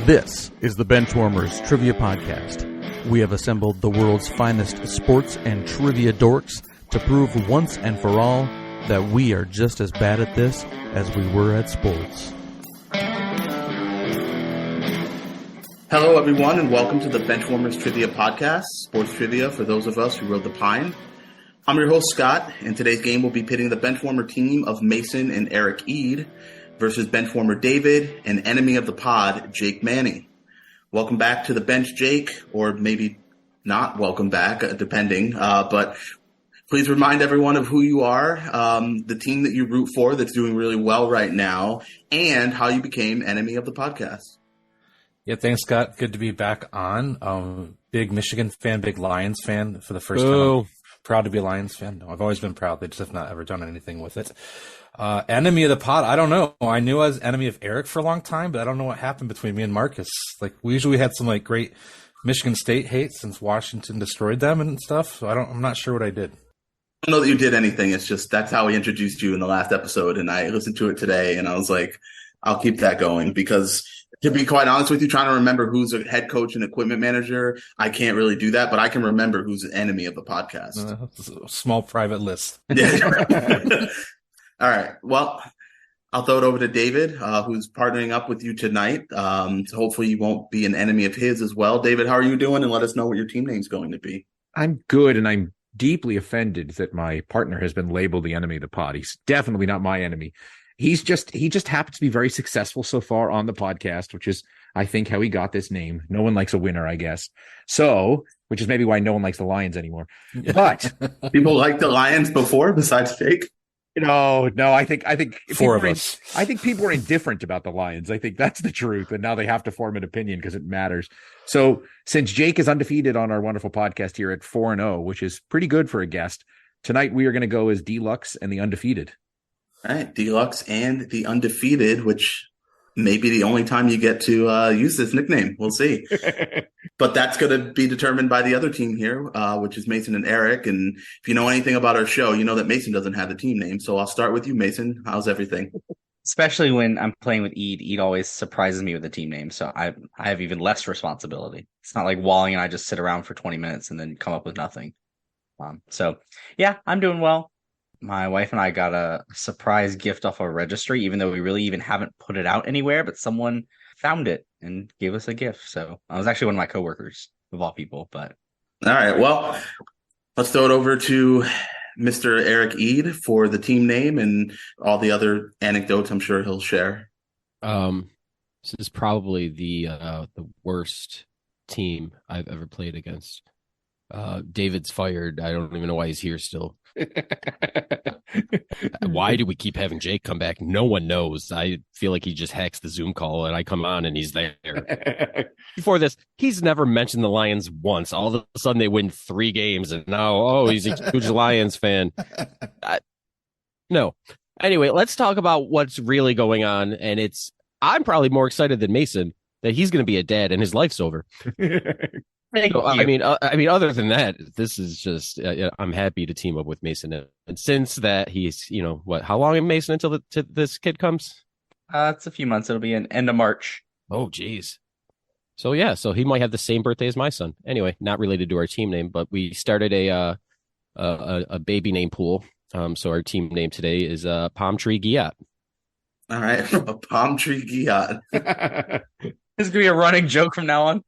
This is the Benchwarmers Trivia Podcast. We have assembled the world's finest sports and trivia dorks to prove once and for all that we are just as bad at this as we were at sports. Hello, everyone, and welcome to the Benchwarmers Trivia Podcast, sports trivia for those of us who rode the pine. I'm your host, Scott, and today's game will be pitting the Benchwarmer team of Mason and Eric Eade versus Benchwarmer David and enemy of the pod, Jake Manne. Welcome back to the bench, Jake, or maybe not welcome back, depending. But please remind everyone of who you are, the team that you root for that's doing really well right now, and how you became enemy of the podcast. Yeah, thanks, Scott. Good to be back on. Big Michigan fan, big Lions fan for the first time. Proud to be a Lions fan. No, I've always been proud. They just have not ever done anything with it. Enemy of the pod, I don't know. I knew I was enemy of Eric for a long time, but I don't know what happened between me and Marcus. Like, we usually had some great Michigan State hate since Washington destroyed them and stuff. So I'm not sure what I did. I don't know that you did anything. It's just that's how we introduced you in the last episode, and I listened to it today, and I was like, I'll keep that going because, to be quite honest with you, trying to remember who's a head coach and equipment manager, I can't really do that, but I can remember who's an enemy of the podcast. Small private list. Yeah. All right. Well, I'll throw it over to David, who's partnering up with you tonight. So hopefully you won't be an enemy of his as well. David, how are you doing? And let us know what your team name's going to be. I'm good, and I'm deeply offended that my partner has been labeled the enemy of the pod. He's definitely not my enemy. He just happens to be very successful so far on the podcast, which is, I think, how he got this name. No one likes a winner, I guess. So, which is maybe why no one likes the Lions anymore. But people liked the Lions before, besides Jake. No, I think four of us. I think people are indifferent about the Lions. I think that's the truth, and now they have to form an opinion because it matters. So, since Jake is undefeated on our wonderful podcast here at 4-0, which is pretty good for a guest, tonight we are going to go as Deluxe and the Undefeated. All right, Deluxe and the Undefeated, which may be the only time you get to use this nickname. We'll see. But that's going to be determined by the other team here, which is Mason and Eric. And if you know anything about our show, you know that Mason doesn't have the team name. So I'll start with you, Mason. How's everything? Especially when I'm playing with Eade. Eade always surprises me with the team name. So I have even less responsibility. It's not like Walling and I just sit around for 20 minutes and then come up with nothing. So, yeah, I'm doing well. My wife and I got a surprise gift off a registry, even though we really even haven't put it out anywhere, but someone found it and gave us a gift. So I was actually one of my coworkers, of all people. But all right, well, let's throw it over to Mr. Eric Eade for the team name and all the other anecdotes I'm sure he'll share. This is probably the worst team I've ever played against. David's fired. I don't even know why he's here still. Why do we keep having Jake come back? No one knows. I feel like he just hacks the Zoom call and I come on and he's there. Before this, he's never mentioned the Lions once. All of a sudden they win 3 games and now, he's a huge Lions fan. No. Anyway, let's talk about what's really going on. And I'm probably more excited than Mason that he's going to be a dad and his life's over. So, I mean, other than that, this is just, I'm happy to team up with Mason. And since that, he's, how long in Mason until this kid comes? It's a few months. It'll be an end of March. Oh, geez. So, yeah, so he might have the same birthday as my son. Anyway, not related to our team name, but we started a baby name pool. So our team name today is Palm Tree Giat. All right, a Palm Tree Giat. This is going to be a running joke from now on.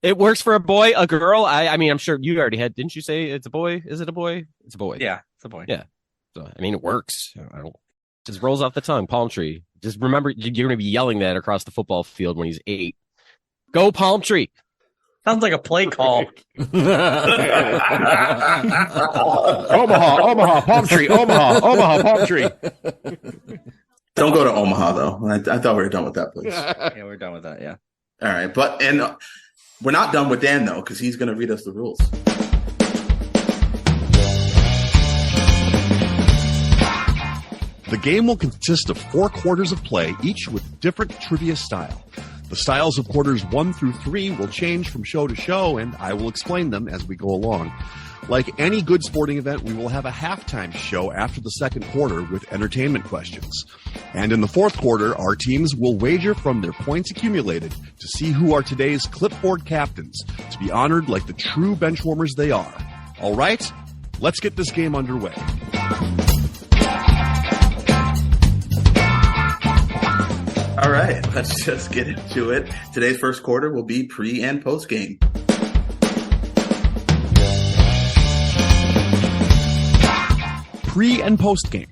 It works for a boy, a girl. I mean, I'm sure you already had. Didn't you say it's a boy? Is it a boy? It's a boy. Yeah, it's a boy. Yeah. So I mean, it works. Just rolls off the tongue. Palm tree. Just remember, you're going to be yelling that across the football field when he's 8. Go Palm Tree. Sounds like a play call. Omaha, Palm Tree. Omaha, Palm Tree. Don't go to Omaha though. I thought we were done with that place. Yeah, we're done with that. Yeah. All right, we're not done with Dan, though, because he's going to read us the rules. The game will consist of 4 quarters of play, each with different trivia style. The styles of quarters 1 through 3 will change from show to show, and I will explain them as we go along. Like any good sporting event, we will have a halftime show after the second quarter with entertainment questions. And in the fourth quarter, our teams will wager from their points accumulated to see who are today's clipboard captains, to be honored like the true benchwarmers they are. All right, let's get this game underway. All right, let's just get into it. Today's first quarter will be pre and post game. Pre and post game.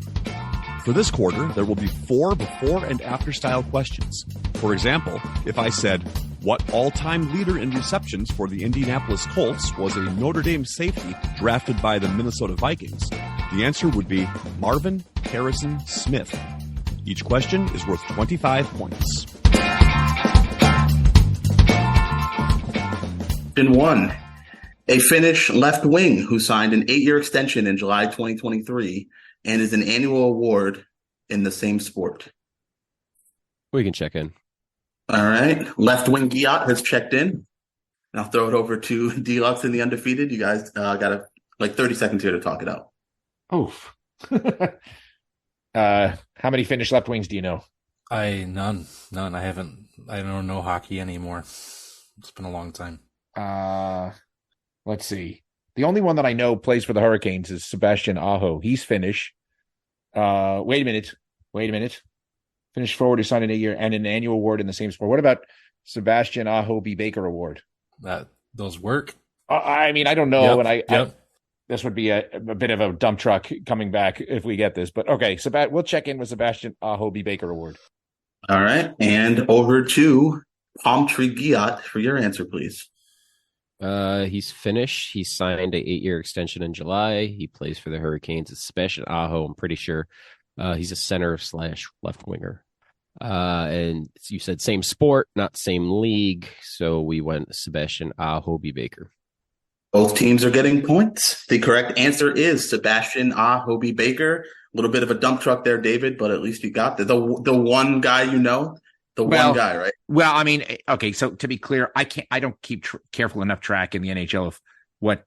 For this quarter, there will be 4 before and after style questions. For example, if I said, what all-time leader in receptions for the Indianapolis Colts was a Notre Dame safety drafted by the Minnesota Vikings, the answer would be Marvin Harrison Smith. Each question is worth 25 points. Question 1. A Finnish left wing who signed an 8-year extension in July 2023 and is an annual award in the same sport. We can check in. All right. Left wing Giat has checked in. And I'll throw it over to Deluxe and the Undefeated. You guys got 30 seconds here to talk it out. Oof. How many Finnish left wings do you know? None. I don't know hockey anymore. It's been a long time. Let's see. The only one that I know plays for the Hurricanes is Sebastian Aho. He's Finnish. Wait a minute. Finnish forward who signed an 8-year and an annual award in the same sport. What about Sebastian Aho B. Baker Award? Those work. I don't know. Yep, I this would be a bit of a dump truck coming back if we get this. But okay, we'll check in with Sebastian Aho B. Baker Award. All right. And over to Palm Tree Giat for your answer, please. He's Finnish. He signed a 8-year extension in July. He plays for the Hurricanes. It's Sebastian Aho. I'm pretty sure he's a center / left winger. And you said same sport, not same league. So we went Sebastian Aho B. Baker. Both teams are getting points. The correct answer is Sebastian Aho B. Baker. A little bit of a dump truck there, David, but at least you got the one guy you know. One guy, right? Well, okay. So to be clear, I don't keep careful enough track in the NHL of what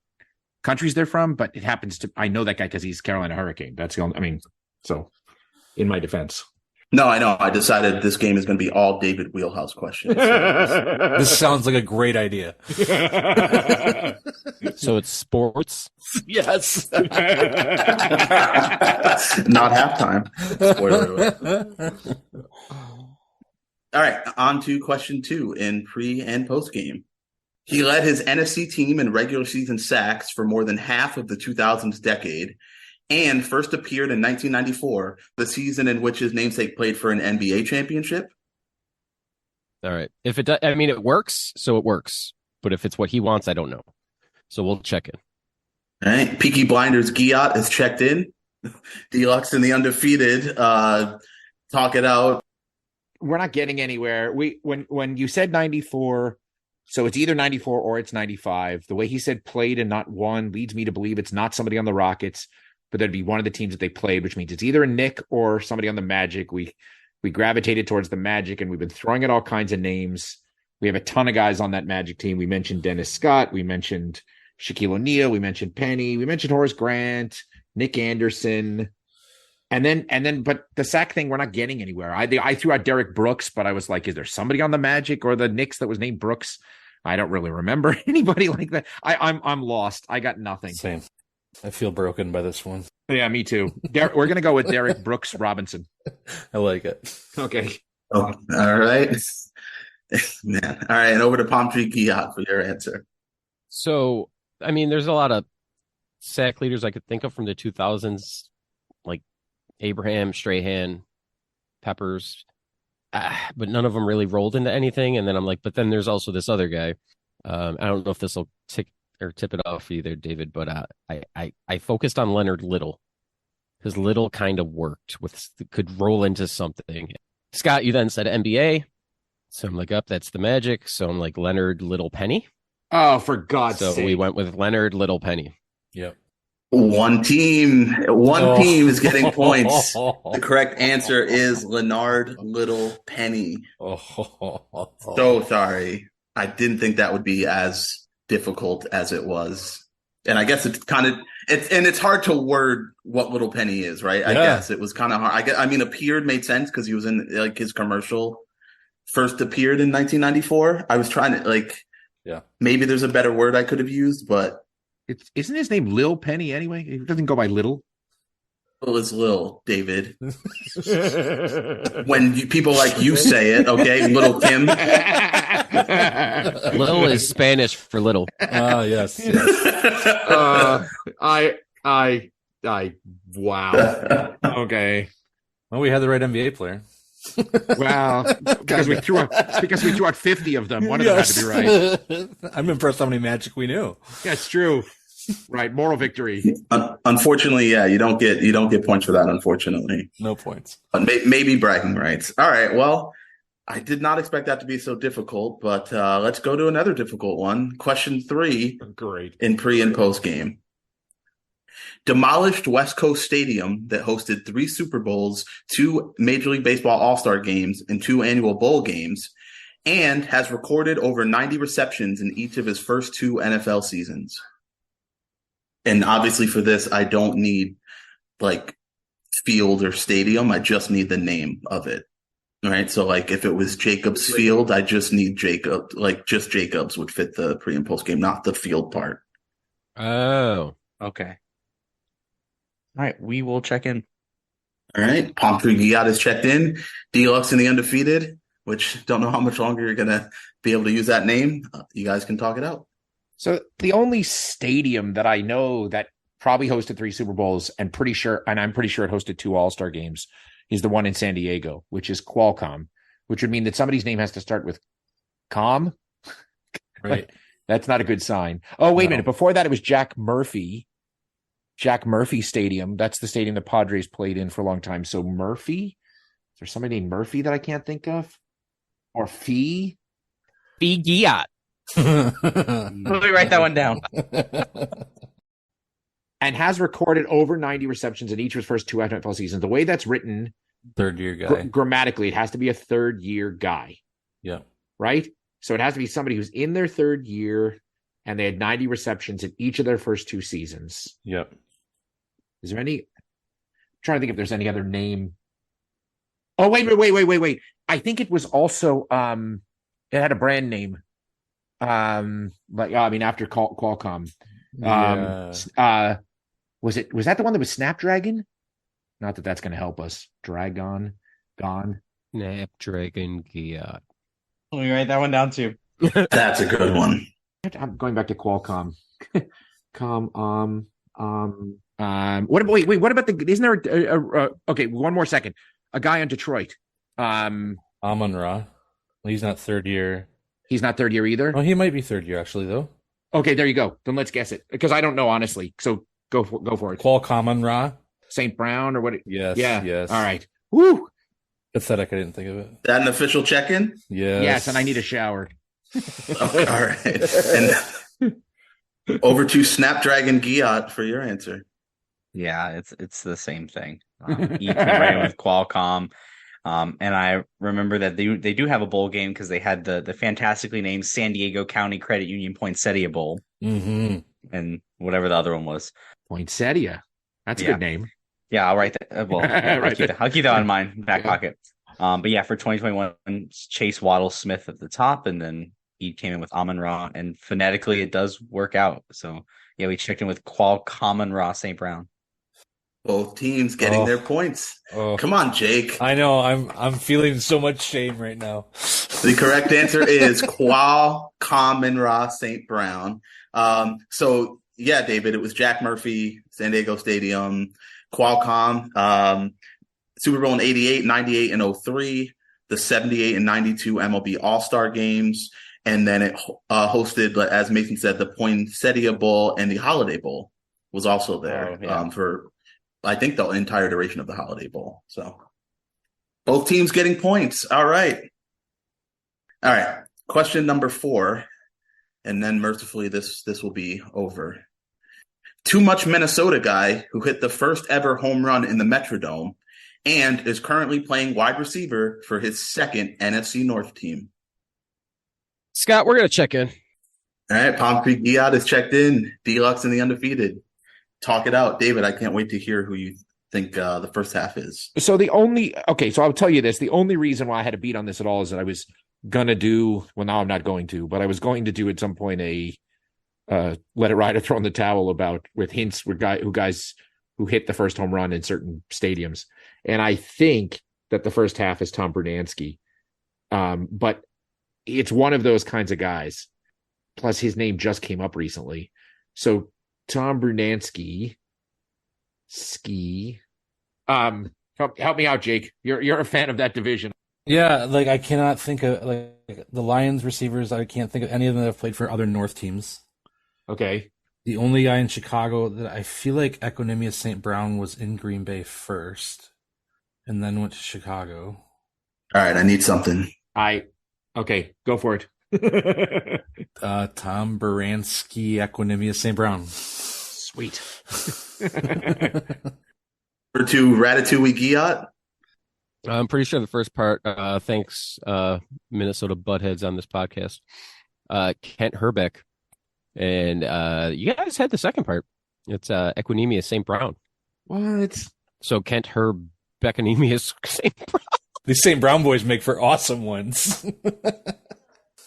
countries they're from, but it happens to. I know that guy because he's Carolina Hurricane. That's the only. So in my defense, no, I know. I decided this game is going to be all David Wheelhouse questions. So this sounds like a great idea. So it's sports. Yes. Not halftime. Spoiler alert. All right, on to question 2 in pre and post game. He led his NFC team in regular season sacks for more than half of the 2000s decade and first appeared in 1994, the season in which his namesake played for an NBA championship. All right. If it does, it works, so it works. But if it's what he wants, I don't know. So we'll check in. All right. Peaky Blinders Giat has checked in. Deluxe and the Undefeated talk it out. We're not getting anywhere. When you said 94, so it's either 94 or it's 95. The way he said played and not won leads me to believe it's not somebody on the Rockets, but that'd be one of the teams that they played, which means it's either a Knick or somebody on the Magic. We gravitated towards the Magic, and we've been throwing at all kinds of names. We have a ton of guys on that Magic team. We mentioned Dennis Scott. We mentioned Shaquille O'Neal. We mentioned Penny. We mentioned Horace Grant, Nick Anderson. And then, but the sack thing, we're not getting anywhere. I threw out Derek Brooks, but I was like, is there somebody on the Magic or the Knicks that was named Brooks? I don't really remember anybody like that. I'm lost. I got nothing. Same. I feel broken by this one. Yeah, me too. We're gonna go with Derek Brooks Robinson. I like it. Okay. Oh, all right. Man. All right, and over to Palm Tree Giat for your answer. So, there's a lot of sack leaders I could think of from the 2000s, like Abraham, Strahan, Peppers, but none of them really rolled into anything. And then I'm like, but then there's also this other guy. I don't know if this will tip it off for you there, David, but I focused on Leonard Little because Little kind of worked could roll into something. Scott, you then said NBA. So I'm like, that's the Magic. So I'm like, Leonard Little Penny. Oh, for God's sake. So we went with Leonard Little Penny. Yep. One team is getting points. The correct answer is Leonard Little Penny. So sorry. I didn't think that would be as difficult as it was. And I guess it's hard to word what Little Penny is, right? I guess it was kind of hard. I mean, appeared made sense because he was in like his commercial first appeared in 1994. I was trying to maybe there's a better word I could have used, but isn't his name Lil Penny anyway? He doesn't go by Little. Lil is Lil, David. When people like you say it, okay, Little Kim. Lil is Spanish for little. Oh, yes. Wow. Okay. Well, we had the right NBA player. Wow. Because we threw out 50 of them. One of them had to be right. I'm impressed how many Magic we knew. Yeah, it's true. Right, moral victory. Unfortunately, you don't get points for that. Unfortunately, no points. But maybe bragging rights. All right. Well, I did not expect that to be so difficult, but let's go to another difficult one. Question 3. Great. In pre and post game. Demolished West Coast Stadium that hosted 3 Super Bowls, 2 Major League Baseball All-Star games, and 2 annual bowl games, and has recorded over 90 receptions in each of his first 2 NFL seasons. And obviously for this, I don't need like field or stadium. I just need the name of it. All right. So like if it was Jacobs Field, I just need Jacob, like just Jacobs would fit the pre and post game, not the field part. Oh, okay. All right. We will check in. All right. Palm Tree Giat is checked in. Deluxe in the undefeated, which don't know how much longer you're going to be able to use that name. You guys can talk it out. So the only stadium that I know that probably hosted 3 Super Bowls and I'm pretty sure it hosted 2 All-Star games is the one in San Diego, which is Qualcomm, which would mean that somebody's name has to start with com. Right. That's not a good sign. Oh, wait a minute. Before that, it was Jack Murphy Stadium. That's the stadium the Padres played in for a long time. So Murphy? Is there somebody named Murphy that I can't think of? Or Fee Giat. Let me write that one down. And has recorded over 90 receptions in each of his first 2 NFL seasons. The way that's written, third-year guy. Grammatically, it has to be a third-year guy. Yeah. Right? So it has to be somebody who's in their 3rd year, and they had 90 receptions in each of their first 2 seasons. Yep. Is there any? I'm trying to think if there's any other name. Oh, wait. I think it was also, it had a brand name. After Qualcomm. Was that the one that was Snapdragon? Not that that's going to help us. Gone. Snapdragon Giat. Let me write that one down too. That's a good one. I'm going back to Qualcomm. What about isn't there okay, one more second. A guy on Detroit. Amon-Ra. Well, he's not 3rd year. He's not 3rd year either? Oh, he might be 3rd year, actually, though. Okay, there you go. Then let's guess it. Because I don't know, honestly. So go for it. Amon-Ra. St. Brown or what? Yes. Yeah. Yes. All right. Woo! Pathetic, I didn't think of it. That an official check-in? Yes, and I need a shower. Okay, all right. And over to Snapdragon Giat for your answer. Yeah, it's the same thing. You ran with Qualcomm. And I remember that they do have a bowl game because they had the fantastically named San Diego County Credit Union Poinsettia Bowl. Mm-hmm. And whatever the other one was. Poinsettia. That's a good name. Yeah, I'll write that. Well, I'll keep that on my back pocket. But yeah, for 2021, Chase Waddle Smith at the top, and then he came in with Amon-Ra, and phonetically it does work out. So yeah, we checked in with Amon-Ra St. Brown. Both teams getting their points. Come on, Jake. I know. I'm feeling so much shame right now. The correct answer is Amon-Ra St. Brown. So yeah, David, it was Jack Murphy, San Diego Stadium, Qualcomm, Super Bowl in 88, 98, and 03, the 78 and 92 MLB All-Star games, and then it hosted, as Mason said, the Poinsettia Bowl, and the Holiday Bowl was also there for, I think, the entire duration of the Holiday Bowl. So both teams getting points. All right. Question number 4, and then mercifully this will be over. Too Much Minnesota guy who hit the first ever home run in the Metrodome and is currently playing wide receiver for his second NFC North team. Scott, we're going to check in. All right, Palm Creek Giat is checked in. Deluxe and the undefeated. Talk it out. David, I can't wait to hear who you think the first half is. So so I'll tell you this. The only reason why I had a beat on this at all is that I was going to do, well, now I'm not going to, but I was going to do at some point a let it ride or throw in the towel about with hints with guys who hit the first home run in certain stadiums. And I think that the first half is Tom Bernansky. But it's one of those kinds of guys. Plus his name just came up recently. So Tom Bernansky, help me out, Jake. You're a fan of that division. Yeah, like I cannot think of like the Lions receivers. I can't think of any of them that have played for other North teams. Okay. The only guy in Chicago that I feel like Equanimous St. Brown was in Green Bay first and then went to Chicago. All right, I need something. Okay, go for it. Tom Baranski, Equanimous St. Brown. Sweet. Number 2, Ratatouille Giat. I'm pretty sure the first part, thanks Minnesota Buttheads on this podcast, Kent Herbeck. And you guys had the second part. It's Equanimous St. Brown. What? So Kent Herbeck-Equanimous St. Brown. These St. Brown boys make for awesome ones.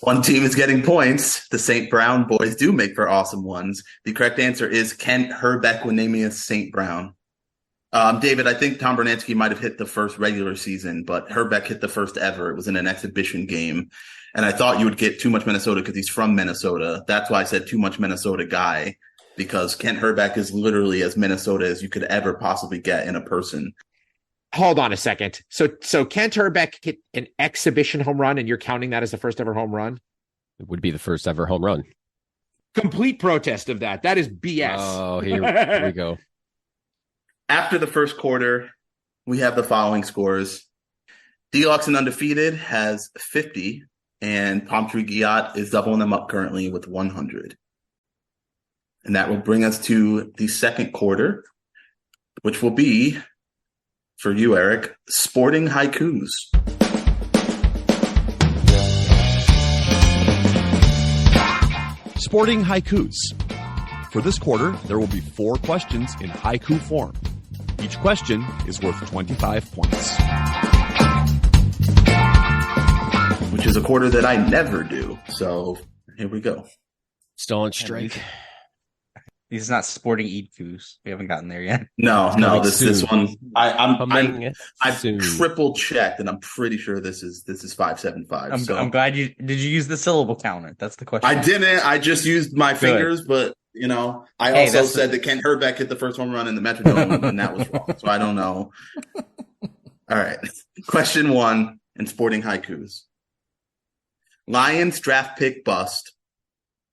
One team is getting points. The St. Brown boys do make for awesome ones. The correct answer is Kent Herbeck-Equanimous St. Brown. David, I think Tom Bernansky might have hit the first regular season, but Herbeck hit the first ever. It was in an exhibition game. And I thought you would get Too Much Minnesota because he's from Minnesota. That's why I said Too Much Minnesota guy, because Kent Herbeck is literally as Minnesota as you could ever possibly get in a person. Hold on a second. So Kent Herbeck hit an exhibition home run, and you're counting that as the first ever home run? It would be the first ever home run. Complete protest of that. That is BS. Oh, here we go. After the first quarter, we have the following scores. Deluxe and Undefeated has 50, and Palm Tree Giat is doubling them up currently with 100. And that will bring us to the second quarter, which will be, for you, Eric, Sporting Haikus. Sporting Haikus. For this quarter, there will be 4 questions in haiku form. Each question is worth 25 points. Which is a quarter that I never do. So here we go. Still on strike. These are not sporting Eidkus. We haven't gotten there yet. No, this one I've soon. triple checked, and I'm pretty sure this is 575. I'm glad you did. You use the syllable counter? That's the question. I didn't. I just used my fingers, but I also said that Kent Herbeck hit the first home run in the Metrodome, and that was wrong. So I don't know. All right, question 1 in Sporting Haikus. Lions draft pick bust.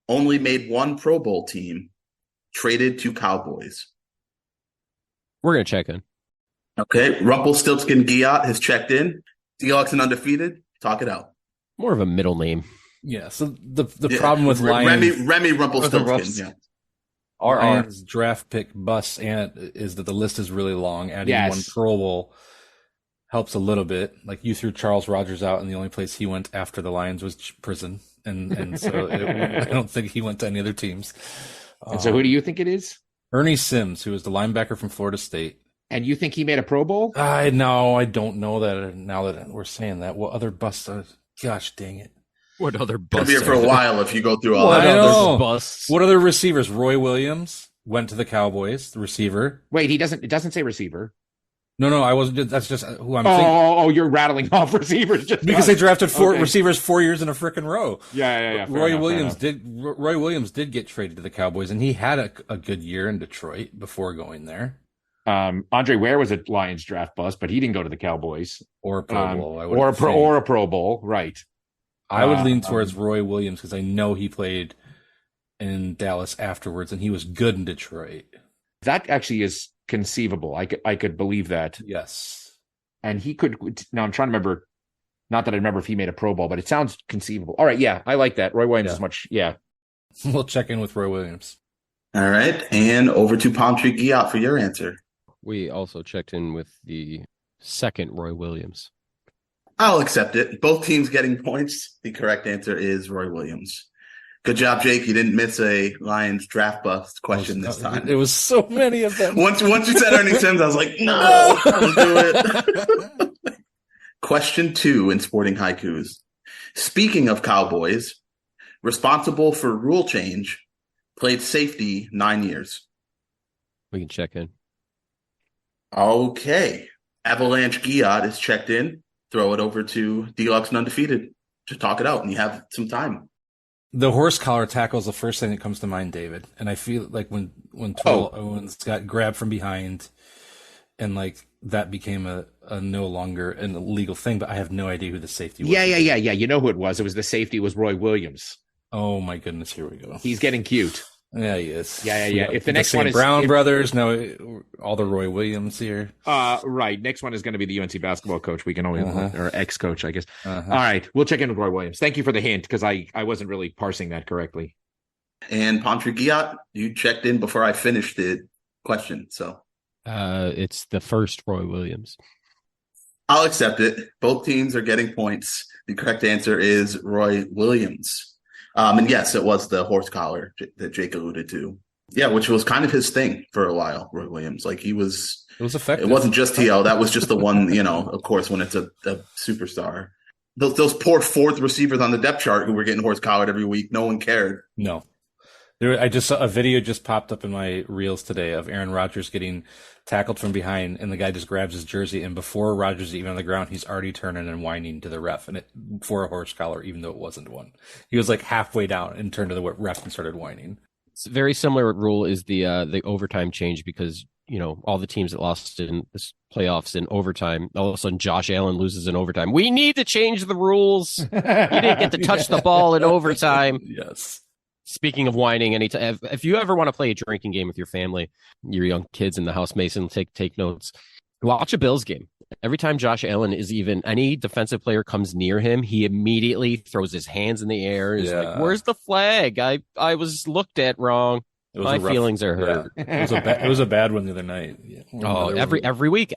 Only made one Pro Bowl team. Traded to Cowboys. We're going to check in. Okay. Rumpelstiltskin Giat has checked in. Deluxe and Undefeated. Talk it out. More of a middle name. Yeah. So the problem with Lions, Remy Rumpelstiltskin. Yeah. Lions draft pick bust is that the list is really long. Adding one Pro Bowl helps a little bit. Like you threw Charles Rogers out, and the only place he went after the Lions was prison, and so I don't think he went to any other teams. And so who do you think it is? Ernie Sims, who was the linebacker from Florida State. And you think he made a Pro Bowl? I don't know that now that we're saying that. What other busts? Gosh dang it. What other busts? Could be here for a while if you go through all What that. other busts? What other receivers? Roy Williams went to the Cowboys, the receiver. Wait, it doesn't say receiver. No, I wasn't. That's just who I'm thinking. Oh, you're rattling off receivers just because they drafted 4 receivers 4 years in a frickin' row. Yeah. Roy Williams did get traded to the Cowboys, and he had a good year in Detroit before going there. Andre Ware was a Lions draft bust, but he didn't go to the Cowboys or a Pro Bowl. Or a Pro Bowl, right? I would lean towards Roy Williams because I know he played in Dallas afterwards, and he was good in Detroit. That actually is conceivable. I could believe that. Yes. And he could. Now I'm trying to remember. Not that I remember if he made a Pro Bowl, but it sounds conceivable. All right, yeah, I like that. Roy Williams is much. Yeah. We'll check in with Roy Williams. All right, and over to Palm Tree Giat for your answer. We also checked in with the second Roy Williams. I'll accept it. Both teams getting points. The correct answer is Roy Williams. Good job, Jake. You didn't miss a Lions draft bust question this time. It was so many of them. Once you said Ernie Sims, I was like, no, I'll do it. Question 2 in Sporting Haikus. Speaking of Cowboys, responsible for rule change, played safety 9 years. We can check in. Okay. Avalanche Giat is checked in. Throw it over to Deluxe and Undefeated. Just talk it out, and you have some time. The horse collar tackle is the first thing that comes to mind, David. And I feel like when Terrell Owens got grabbed from behind and like that became a no longer an illegal thing, but I have no idea who the safety was. Yeah. You know who it was. It was the safety. It was Roy Williams. Oh my goodness, here we go. He's getting cute. Yeah, he is. Yeah. If the next St. one is Brown brothers, no, all the Roy Williams here. Right. Next one is going to be the UNC basketball coach. We can only or ex-coach, I guess. All right, we'll check in with Roy Williams. Thank you for the hint because I wasn't really parsing that correctly. And Pantra Giat, you checked in before I finished the question, so It's the first Roy Williams. I'll accept it. Both teams are getting points. The correct answer is Roy Williams. And yes, it was the horse collar that Jake alluded to. Yeah, which was kind of his thing for a while, Roy Williams. Like it was effective. It wasn't just TL. That was just the one, of course, when it's a superstar. Those poor fourth receivers on the depth chart who were getting horse collared every week. No one cared. No. I just saw a video just popped up in my reels today of Aaron Rodgers getting tackled from behind, and the guy just grabs his jersey, and before Rodgers is even on the ground, he's already turning and whining to the ref, and for a horse collar, even though it wasn't one. He was like halfway down and turned to the ref and started whining. It's a very similar rule is the overtime change because all the teams that lost in this playoffs in overtime, all of a sudden Josh Allen loses in overtime. We need to change the rules. You didn't get to touch the ball in overtime. Yes. Speaking of whining, anytime if you ever want to play a drinking game with your family, your young kids in the house, Mason, take notes. Watch a Bills game. Every time Josh Allen any defensive player comes near him, he immediately throws his hands in the air. He's like, "Where's the flag? I was looked at wrong. My feelings are hurt." Yeah. It was a bad one the other night. Yeah. Every week,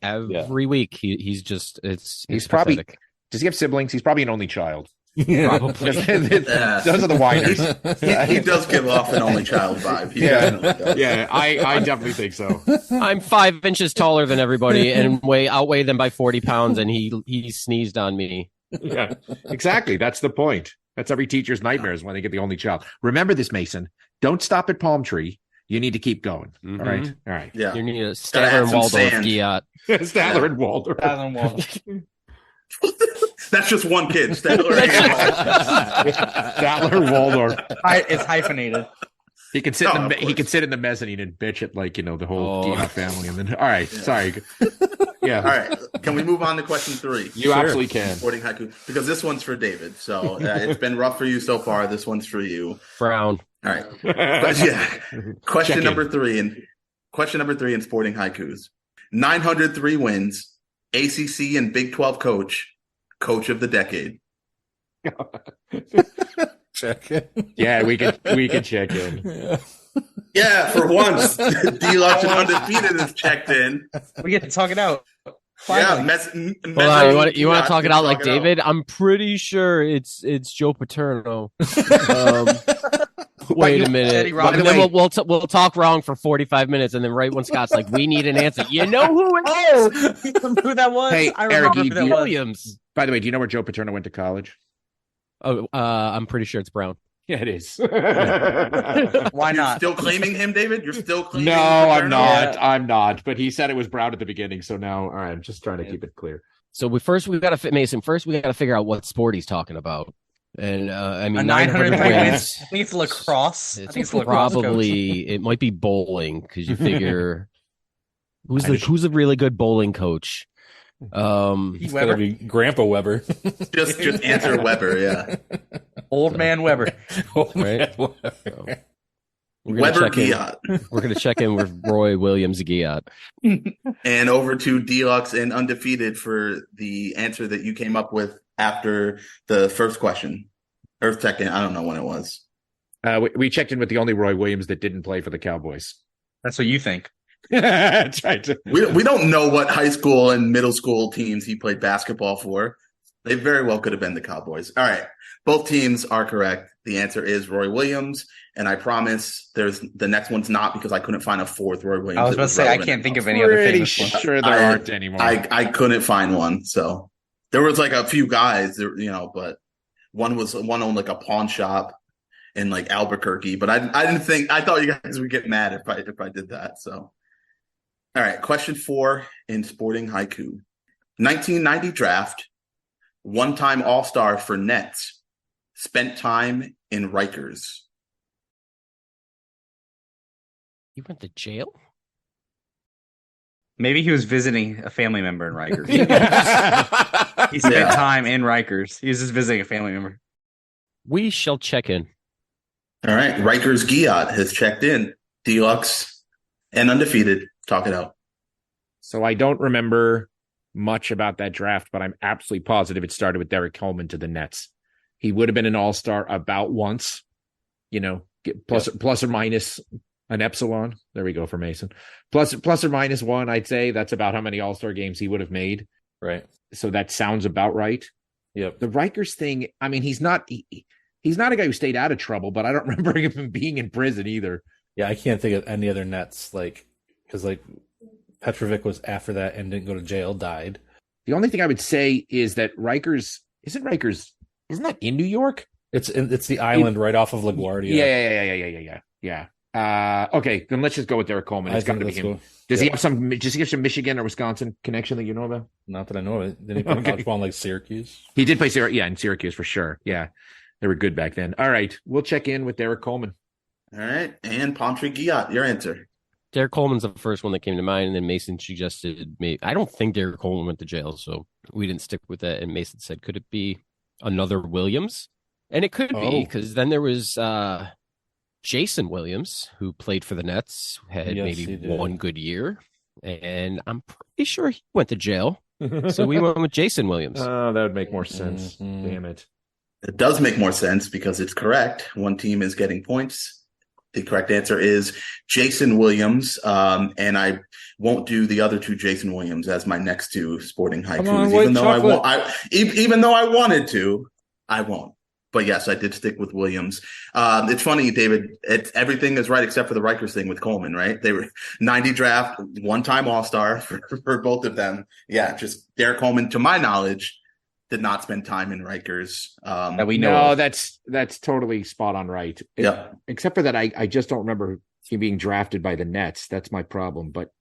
he's just he's probably pathetic. Does he have siblings? He's probably an only child. Yeah. Those are the whiners. He does give off an only child vibe. I definitely think so. I'm 5 inches taller than everybody and outweigh them by 40 pounds, and he sneezed on me. Yeah, exactly. That's the point. That's every teacher's nightmares when they get the only child. Remember this, Mason. Don't stop at Palm Tree. You need to keep going. Mm-hmm. All right. Yeah. You need a Statler and Waldorf Giat. Statler and Waldorf. That's just one kid. Statler Waldorf. It's hyphenated. He can sit. He can sit in the mezzanine and bitch at the whole Giat family. And then, all right, sorry. Yeah. All right. Can we move on to question 3? You absolutely can. Sporting Haiku, because this one's for David. So it's been rough for you so far. This one's for you. Frown. All right. Question number 3 in Sporting Haikus. 903 wins. ACC and Big 12 coach of the decade. Check in. Yeah, we could check in. Yeah, for once, Deluxe and Undefeated is checked in. We get to talk it out. Finally. Yeah, you want to talk it out like David? I'm pretty sure it's Joe Paterno. Wait a minute. And then we'll talk wrong for 45 minutes, and then right when Scott's like, "We need an answer," you know who it is? Who that was? Hey, I Eric, remember that Williams. By the way, do you know where Joe Paterno went to college? Oh, I'm pretty sure it's Brown. Yeah, it is. Why not? Still claiming him, David? You're still claiming No, Paterno? I'm not. I'm not. But he said it was Brown at the beginning, so now, all right, I'm just trying to keep it clear. So we've got to fit Mason. First, we got to figure out what sport he's talking about. And I mean, 900 wins. I think it's lacrosse. I think it's probably it might be bowling because you figure who's a really good bowling coach. It's gotta be Grandpa Weber. just answer Weber. Yeah, old man Weber. Right. Weber Giat. We're gonna check in with Roy Williams Giat. And over to Deluxe and Undefeated for the answer that you came up with after the first question or second. I don't know when it was. We checked in with the only Roy Williams that didn't play for the Cowboys. That's what you think. That's right. We don't know what high school and middle school teams he played basketball for. They very well could have been the Cowboys. All right. Both teams are correct. The answer is Roy Williams, and I promise the next one's not because I couldn't find a fourth Roy Williams. I was about to say I can't think of any other famous ones. Sure, there aren't anymore. I couldn't find one, so there was like a few guys, but one owned like a pawn shop in like Albuquerque, but I thought you guys would get mad if I did that. So, all right, question 4 in sporting haiku: 1990 draft, one-time All-Star for Nets, spent time in Rikers. He went to jail? Maybe he was visiting a family member in Rikers. He spent time in Rikers. He was just visiting a family member. We shall check in. All right, Rikers Giat has checked in. Deluxe and undefeated. Talk it out. So I don't remember much about that draft, but I'm absolutely positive it started with Derek Coleman to the Nets. He would have been an all-star about once, plus or minus an epsilon. There we go for Mason. Plus or minus one, I'd say. That's about how many all-star games he would have made. Right. So that sounds about right. Yep. The Rikers thing, I mean, he's not a guy who stayed out of trouble, but I don't remember him being in prison either. Yeah, I can't think of any other Nets, because Petrovic was after that and didn't go to jail, died. The only thing I would say is that Rikers, isn't that in New York? It's the island right off of LaGuardia. Yeah. Okay, then let's just go with Derek Coleman. It's got to be him. Does he have some Michigan or Wisconsin connection that you know about? Not that I know of it. Did he play college ball in Syracuse? He did play in Syracuse for sure. Yeah, they were good back then. All right, we'll check in with Derek Coleman. All right, and Palm Tree Giat, your answer. Derek Coleman's the first one that came to mind, and then Mason suggested me. I don't think Derek Coleman went to jail, so we didn't stick with that. And Mason said, could it be another Williams? And it could be, because then there was Jason Williams, who played for the Nets, had maybe one good year, and I'm pretty sure he went to jail. So we went with Jason Williams. Oh, that would make more sense. Mm-hmm. Damn it. It does make more sense because it's correct. One team is getting points. The correct answer is Jason Williams, and I won't do the other two Jason Williams as my next two sporting haikus, even though I wanted to. I won't. But yes, I did stick with Williams. It's funny, David. Everything is right except for the Rikers thing with Coleman, right? They were 90 draft, one-time All-Star for both of them. Yeah, just Derek Coleman, to my knowledge, did not spend time in Rikers. That we know. No, that's totally spot on right. Except for that, I just don't remember him being drafted by the Nets. That's my problem. But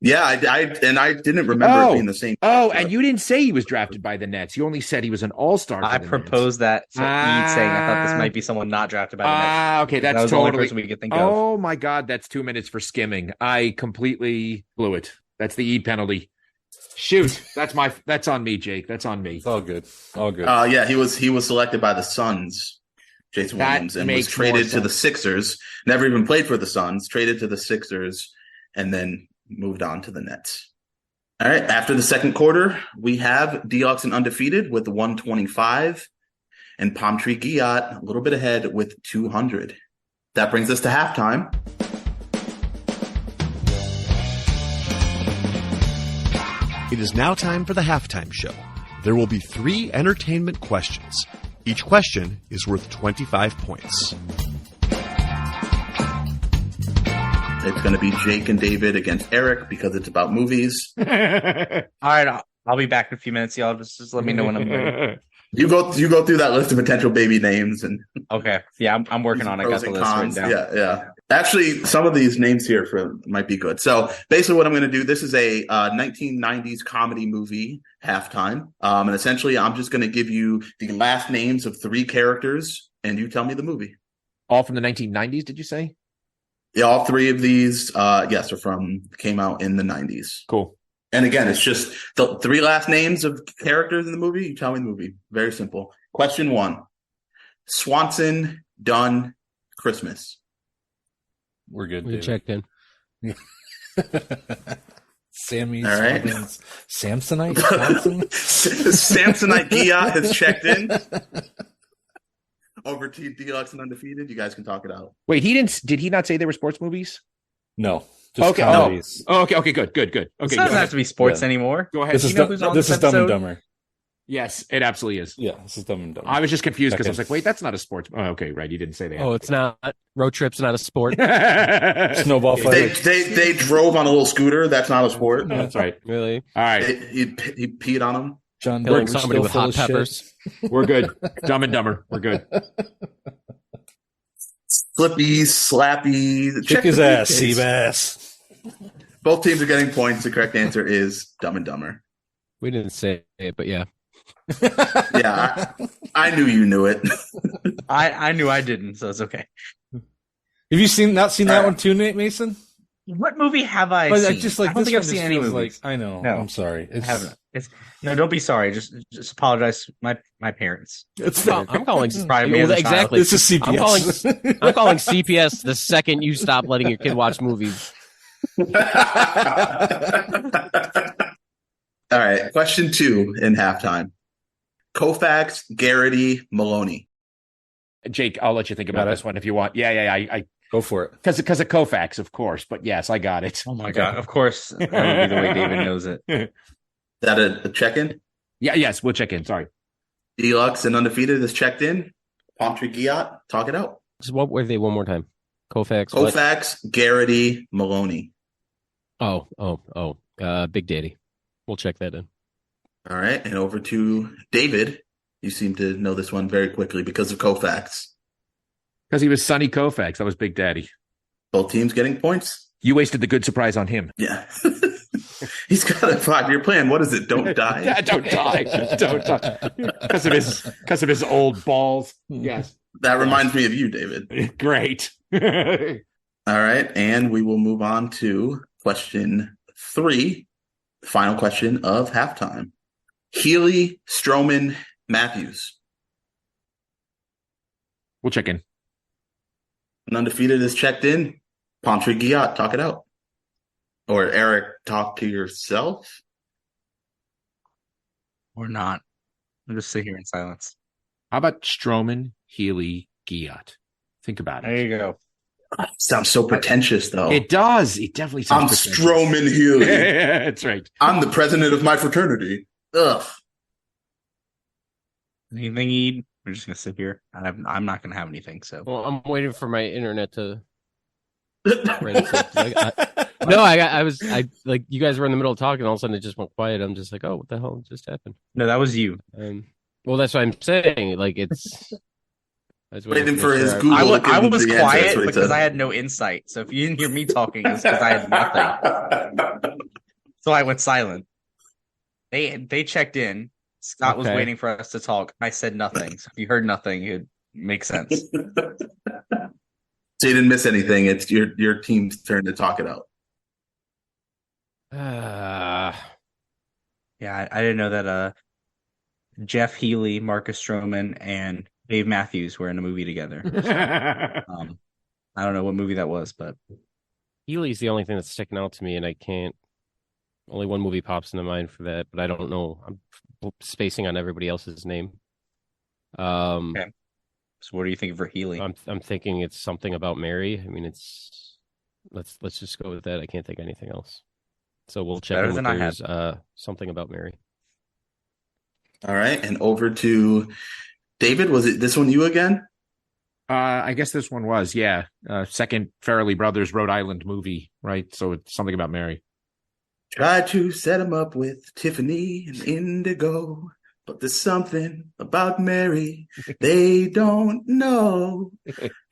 yeah, I didn't remember it being the same. And you didn't say he was drafted by the Nets. You only said he was an all-star. I proposed that to Ede, saying I thought this might be someone not drafted by the Nets. Okay, that was totally the only person we could think of. Oh my God, that's 2 minutes for skimming. I completely blew it. That's the Ede penalty. Shoot, that's on me, Jake. That's on me. It's all good. Yeah, he was selected by the Suns, Jason Williams, and was traded to the Sixers. Never even played for the Suns. Traded to the Sixers, and then moved on to the Nets. All right. After the second quarter, we have Deoxen undefeated with 125, and Palm Tree Giat a little bit ahead with 200. That brings us to halftime. It is now time for the halftime show. There will be 3 entertainment questions. Each question is worth 25 points. It's going to be Jake and David against Eric because it's about movies. All right, I'll be back in a few minutes. Y'all just let me know when I'm ready. You go through that list of potential baby names and okay. Yeah, I'm working on it. I got the list written down. Yeah. Actually, some of these names here might be good. So basically what I'm going to do, this is a 1990s comedy movie halftime. And essentially I'm just going to give you the last names of 3 characters and you tell me the movie. All from the 1990s, did you say? Yeah, all 3 of these, came out in the 90s. Cool. And again, it's just the 3 last names of characters in the movie. You tell me the movie. Very simple. Question 1. Swanson, Dunn, Christmas. We're good. We checked in. Sammy, all right. Samsonite, Swanson? Samsonite Giat has checked in. Over to Deluxe and Undefeated. You guys can talk it out. Wait, did he not say they were sports movies? No. Okay. Comedies. Oh, okay. Good. Okay. It doesn't have to be sports anymore. Go ahead. This is Dumb and Dumber. Yes, it absolutely is. Yeah, this is Dumb and Dumber. I was just confused because I was Second. like, wait, that's not a sports. Oh, okay, right. You didn't say that. Oh, it's not. Road trip's not a sport. Snowball fight. They drove on a little scooter. That's not a sport. That's right. Really? All right. He peed on him. John Killing Denver's somebody still with full hot of shit. peppers. We're good. Dumb and Dumber. We're good. Flippy, slappy. Kick his ass, Seabass. Both teams are getting points. The correct answer is Dumb and Dumber. We didn't say it, but yeah. Yeah, I knew you knew it. I knew I didn't, so it's okay. Have you not seen that one too, Nate Mason? What movie have I But seen? just like I don't this think I've one seen just any feels movies. like I know. No. I'm sorry. I haven't. No, don't be sorry. Just apologize to my parents. It's No, I'm calling Probably me as a child. exactly. This is CPS. I'm calling CPS the second you stop letting your kid watch movies. All right, question 2 in halftime. Koufax, Garrity, Maloney. Jake, I'll let you think about Got it. this one if you want. Yeah. I Go for it. because of Koufax, of course. But yes, I got it. Oh my god! Of course, that would be the way David knows it. Is that a check-in? Yeah, yes, we'll check in. Sorry. Deluxe and Undefeated is checked in. Pomtre Giat, talk it out. Just what were they one more time? Koufax. what? Koufax, Garrity, Maloney. Big Daddy. We'll check that in. All right, and over to David. You seem to know this one very quickly because of Koufax. Because he was Sonny Koufax. That was Big Daddy. Both teams getting points. You wasted the good surprise on him. Yeah. He's got a 5-year plan. What is it? Don't die. Yeah, don't die. Don't die. Because of his old balls. Yes. That reminds me of you, David. Great. All right, and we will move on to question 3, the final question of halftime. Healy, Stroman, Matthews. We'll check in. And Undefeated is checked in. Pomtre Giat, talk it out. Or Eric, talk to yourself. Or not. I'll just sit here in silence. How about Stroman, Healy, Giat? Think about There it. you go. Sounds so pretentious, though. It does. It definitely I'm sounds pretentious. Stroman Healy. That's right. I'm the president of my fraternity. Ugh. Anything you need? We're just gonna sit here. I'm not gonna have anything. So Well, I'm waiting for my internet to. I was like, you guys were in the middle of talking, all of a sudden it just went quiet. I'm just like, oh, what the hell just happened? no, that was you. Well, that's what I'm saying. Like, it's. I was Waiting to for make his sure Google. I Look at was the answer, quiet that's what he because said. I had no insight. So if you didn't hear me talking, it's because I had nothing. So I went silent. They checked in. Scott was Okay. waiting for us to talk. I said nothing. So if you heard nothing, it makes sense. So you didn't miss anything. It's your team's turn to talk it out. Yeah, I didn't know that Jeff Healy, Marcus Stroman, and Dave Matthews were in a movie together. I don't know what movie that was, but Healy's the only thing that's sticking out to me, and I can't. Only one movie pops into mind for that, but I don't know. I'm spacing on everybody else's name. Okay. So what are you thinking for Healy? I'm thinking it's something about Mary. I mean, it's let's just go with that. I can't think of anything else. So we'll check Better in than with I had. there's something about Mary. All right, and over to David. Was it this one you again? I guess this one was, yeah. Second Farrelly Brothers Rhode Island movie, right? So it's something about Mary. Tried to set him up with Tiffany and Indigo, but there's something about Mary they don't know.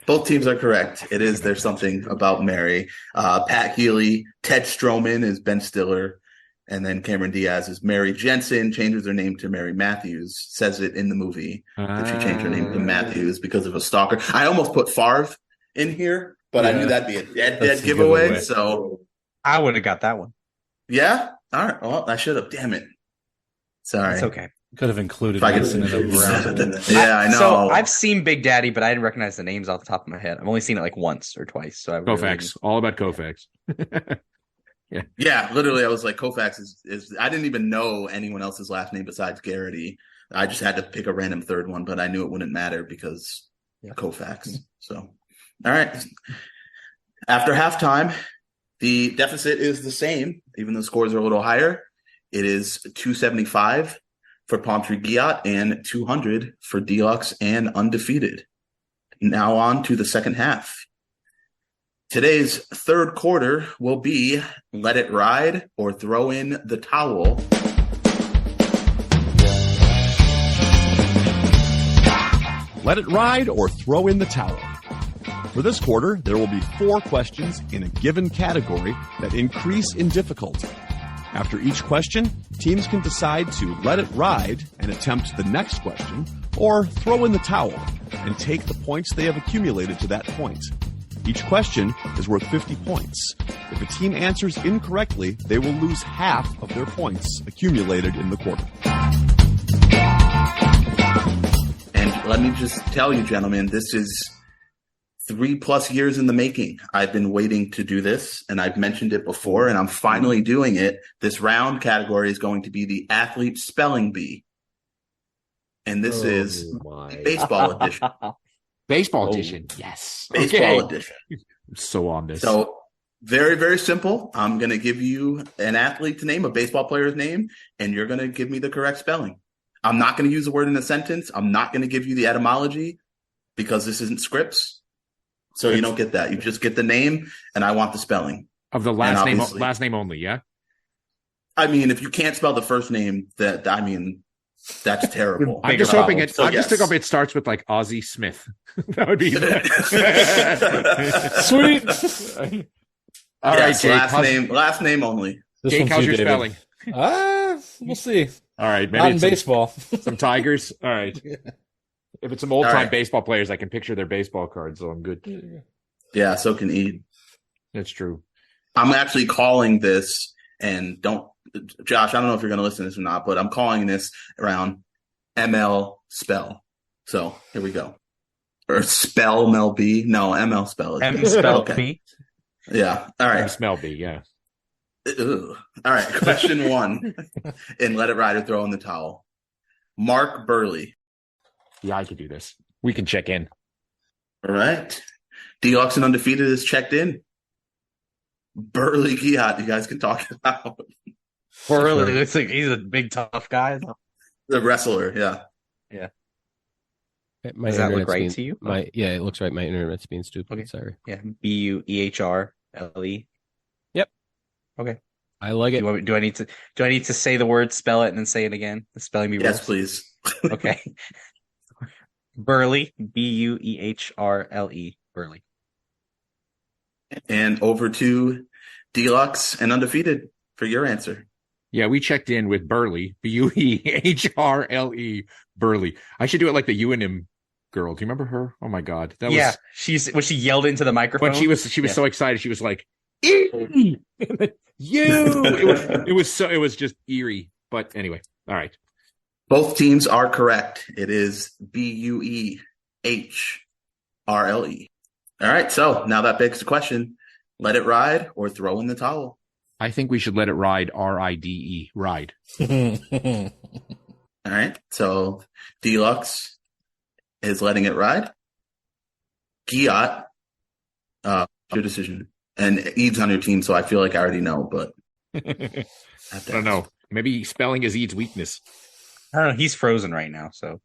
Both teams are correct. It is There's Something About Mary. Pat Healy, Ted Stroman is Ben Stiller, and then Cameron Diaz is Mary Jensen, changes her name to Mary Matthews, says it in the movie that she changed her name to Matthews because of a stalker. I almost put Favre in here, but I knew that'd be a dead giveaway. So I would have got that one. yeah. All right. Well, I should have. Damn it. Sorry. It's okay. Could have included If I could- Mason in a round. Yeah, I know. So I've seen Big Daddy, but I didn't recognize the names off the top of my head. I've only seen it like once or twice. So I Koufax. All about Koufax. Yeah, literally, I was like, Koufax is. I didn't even know anyone else's last name besides Garrity. I just had to pick a random third one, but I knew it wouldn't matter because Koufax. So, all right. After halftime, the deficit is the same, even though scores are a little higher. It is 275 for Palm Tree Giat and 200 for Deluxe and Undefeated. Now on to the second half. Today's third quarter will be Let It Ride or Throw in the Towel. Let it ride or throw in the towel. For this quarter, there will be 4 questions in a given category that increase in difficulty. After each question, teams can decide to let it ride and attempt the next question, or throw in the towel and take the points they have accumulated to that point. Each question is worth 50 points. If a team answers incorrectly, they will lose half of their points accumulated in the quarter. And let me just tell you, gentlemen, this is 3+ years in the making. I've been waiting to do this, and I've mentioned it before, and I'm finally doing it. This round category is going to be the athlete spelling bee. And this is the baseball edition. Baseball edition. Yes. Baseball edition. I'm so on this. So very, very simple. I'm going to give you an athlete to name, a baseball player's name, and you're going to give me the correct spelling. I'm not going to use a word in a sentence. I'm not going to give you the etymology because this isn't scripts. So you don't get that. You just get the name, and I want the spelling. Of the last name only, yeah? I mean, if you can't spell the first name, that's terrible. I'm just hoping it starts with like Ozzie Smith. That would be Sweet. All right, Jake. Last name only. Jake, how's your spelling? We'll see. All right, maybe Not in it's baseball. Some Tigers. All right. If it's some old-time baseball players, I can picture their baseball cards, so I'm good. Yeah, so can Ed. That's true. I'm actually calling this, and Josh, I don't know if you're going to listen to this or not, but I'm calling this around ML spell. So here we go. Or spell Mel B. No, ML spell. M spell B. Yeah. All right. Smell B. Yeah. All right. Question 1 in Let It Ride or Throw in the Towel. Mark Burley. Yeah, I could do this. We can check in. All right. Deluxe and Undefeated is checked in. Burley Giat, you guys can talk about. Burley looks like he's a big tough guy. The wrestler, yeah. Yeah. My Does that look internet's right being- to you? Yeah, it looks right. My internet's being stupid. Okay. Sorry. Yeah. Buehrle. Yep. Okay. I like it. Do I need to say the word, spell it, and then say it again? The spelling bee Yes, rules? please. Okay. Burley. Buhrle. Burley. And over to Deluxe and Undefeated for your answer. Yeah, we checked in with Burley. Buehrle. Burley. I should do it like the UNM girl. Do you remember her? Oh my God. That was when she yelled into the microphone. when she was so excited. She was like, "You." It was just eerie. But anyway, all right. Both teams are correct. It is Buehrle. All right, so now that begs the question, let it ride or throw in the towel? I think we should let it ride, RIDE, ride. All right, so Deluxe is letting it ride. Giat, your decision. And Eid's on your team, so I feel like I already know, but... I don't know. Maybe spelling is Eid's weakness. I don't know. He's frozen right now, so...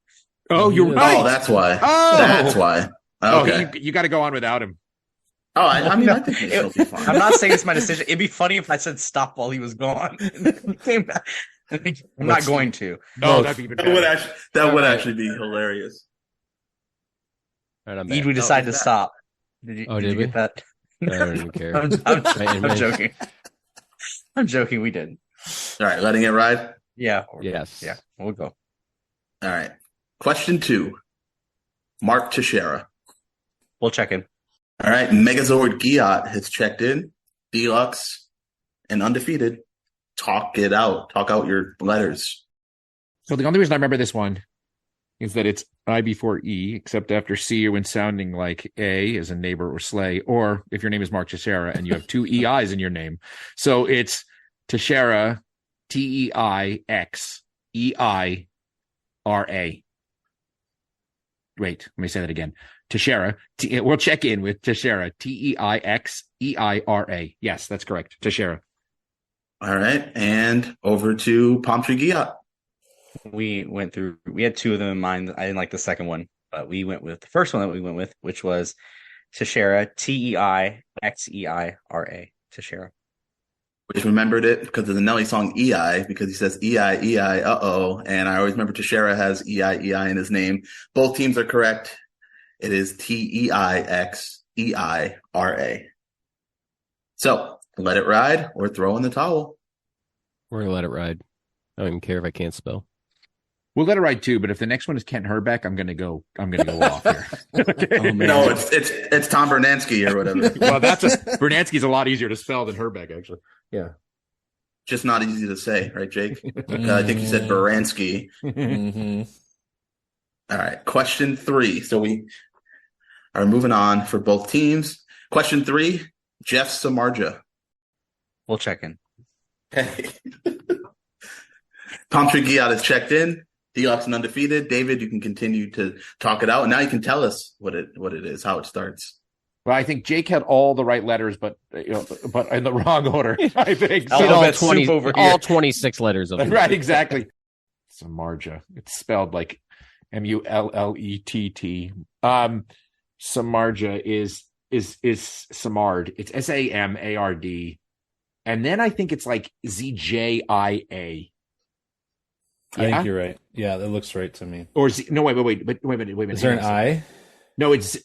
Oh, you're right. Oh, that's why. Oh. That's why. Okay. You got to go on without him. Oh, I mean, I think he'll be fine. I'm not saying it's my decision. It'd be funny if I said stop while he was gone. He came back. I'm not going to. No, that'd be even better. That would actually be hilarious. All right, I'm Eid, back. we decided to stop. Did you we? get that? I don't even care. I'm joking. I'm joking. We did. All right, letting it ride? Yeah. Yes. Yeah, we'll go. All right. Question 2. Mark Teixeira. We'll check in. All right, Megazord Giat has checked in. Deluxe and Undefeated. Talk it out. Talk out your letters. So the only reason I remember this one is that it's I before E, except after C when sounding like A as a neighbor or sleigh, or if your name is Mark Teixeira and you have 2 EIs in your name. So it's Teixeira, TEIXEIRA. Wait, let me say that again. Teixeira. We'll check in with Teixeira. TEIXEIRA. Yes, that's correct. Teixeira. All right, and over to Palm Tree Giat. We had two of them in mind. I didn't like the second one, but we went with the first one that we went with, which was Teixeira, Teixeira, Teixeira. Just remembered it because of the Nelly song EI, because he says EI, EI, uh-oh. And I always remember Teixeira has EI, EI in his name. Both teams are correct. It is Teixeira. So, let it ride or throw in the towel. We're going to let it ride. I don't even care if I can't spell. We'll let it ride too, but if the next one is Kent Herbeck, I'm gonna go off here. Oh, man. No, it's Tom Bernansky or whatever. Well, Bernansky's a lot easier to spell than Herbeck, actually. Yeah. Just not easy to say, right, Jake? I think you said Baransky. Mm-hmm. All right, question 3. So we are moving on for both teams. Question 3, Jeff Samardzija. We'll check in. Hey. Palm Tree Giat is checked in. D-Lock's and undefeated. David, you can continue to talk it out. And now you can tell us what it is, how it starts. Well, I think Jake had all the right letters, but in the wrong order. I think All 26 letters of it. Right, exactly. Samardzija. It's spelled like Mullett. Samardzija is Samard. It's Samard. And then I think it's like ZJIA. I think you're right. Yeah, that looks right to me. Or wait a minute. Is there an I? No, it's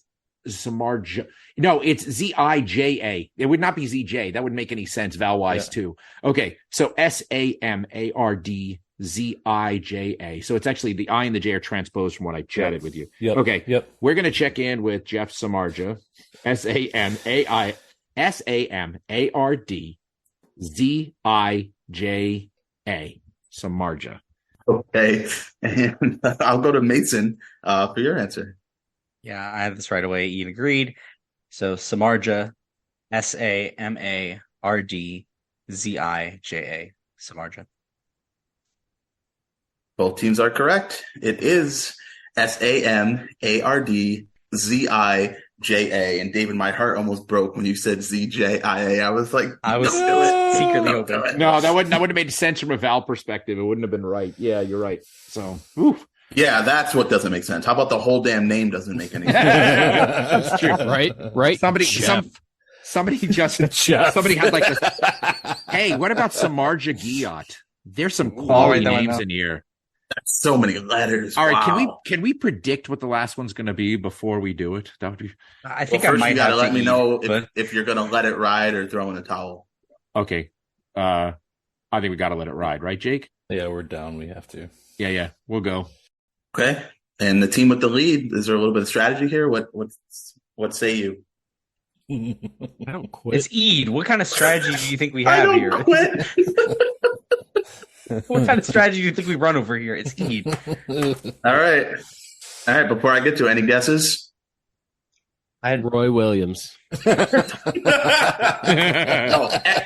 Samardzija. No, it's ZIJA. It would not be ZJ. That wouldn't make any sense vowel-wise too. Okay, so SAMARDZIJA. So it's actually the I and the J are transposed from what I chatted with you. Yep. Okay. Yep. We're going to check in with Jeff Samardzija. SAMARDZIJA. Samardzija. Okay. And I'll go to Mason for your answer. Yeah, I have this right away. Ian agreed. So Samardzija, SAMARDZIJA, Samardzija. Both teams are correct. It is SAMARDZIJA. And David, my heart almost broke when you said ZJIA. I was like, I was secretly hoping. No, that wouldn't have made sense from a vowel perspective. It wouldn't have been right. Yeah, you're right. So, oof. Yeah, that's what doesn't make sense. How about the whole damn name doesn't make any sense? That's true. Right. Somebody had like this. Hey, what about Samardzija Giat? There's some quality names in here. That's so many letters. All right, wow. can we predict what the last one's going to be before we do it? That would be. I think Well, I first might you gotta have let to me know but if you're gonna let it ride or throw in a towel. Okay. I think we got to let it ride, right, Jake? Yeah, we're down. We have to. Yeah. We'll go. Okay. And the team with the lead, is there a little bit of strategy here? What say you? I don't quit. it's Eid. What kind of strategy do you think we have here? quit. What kind of strategy do you think we run over here? It's Eid. All right. Before I get to any guesses, I had Roy Williams.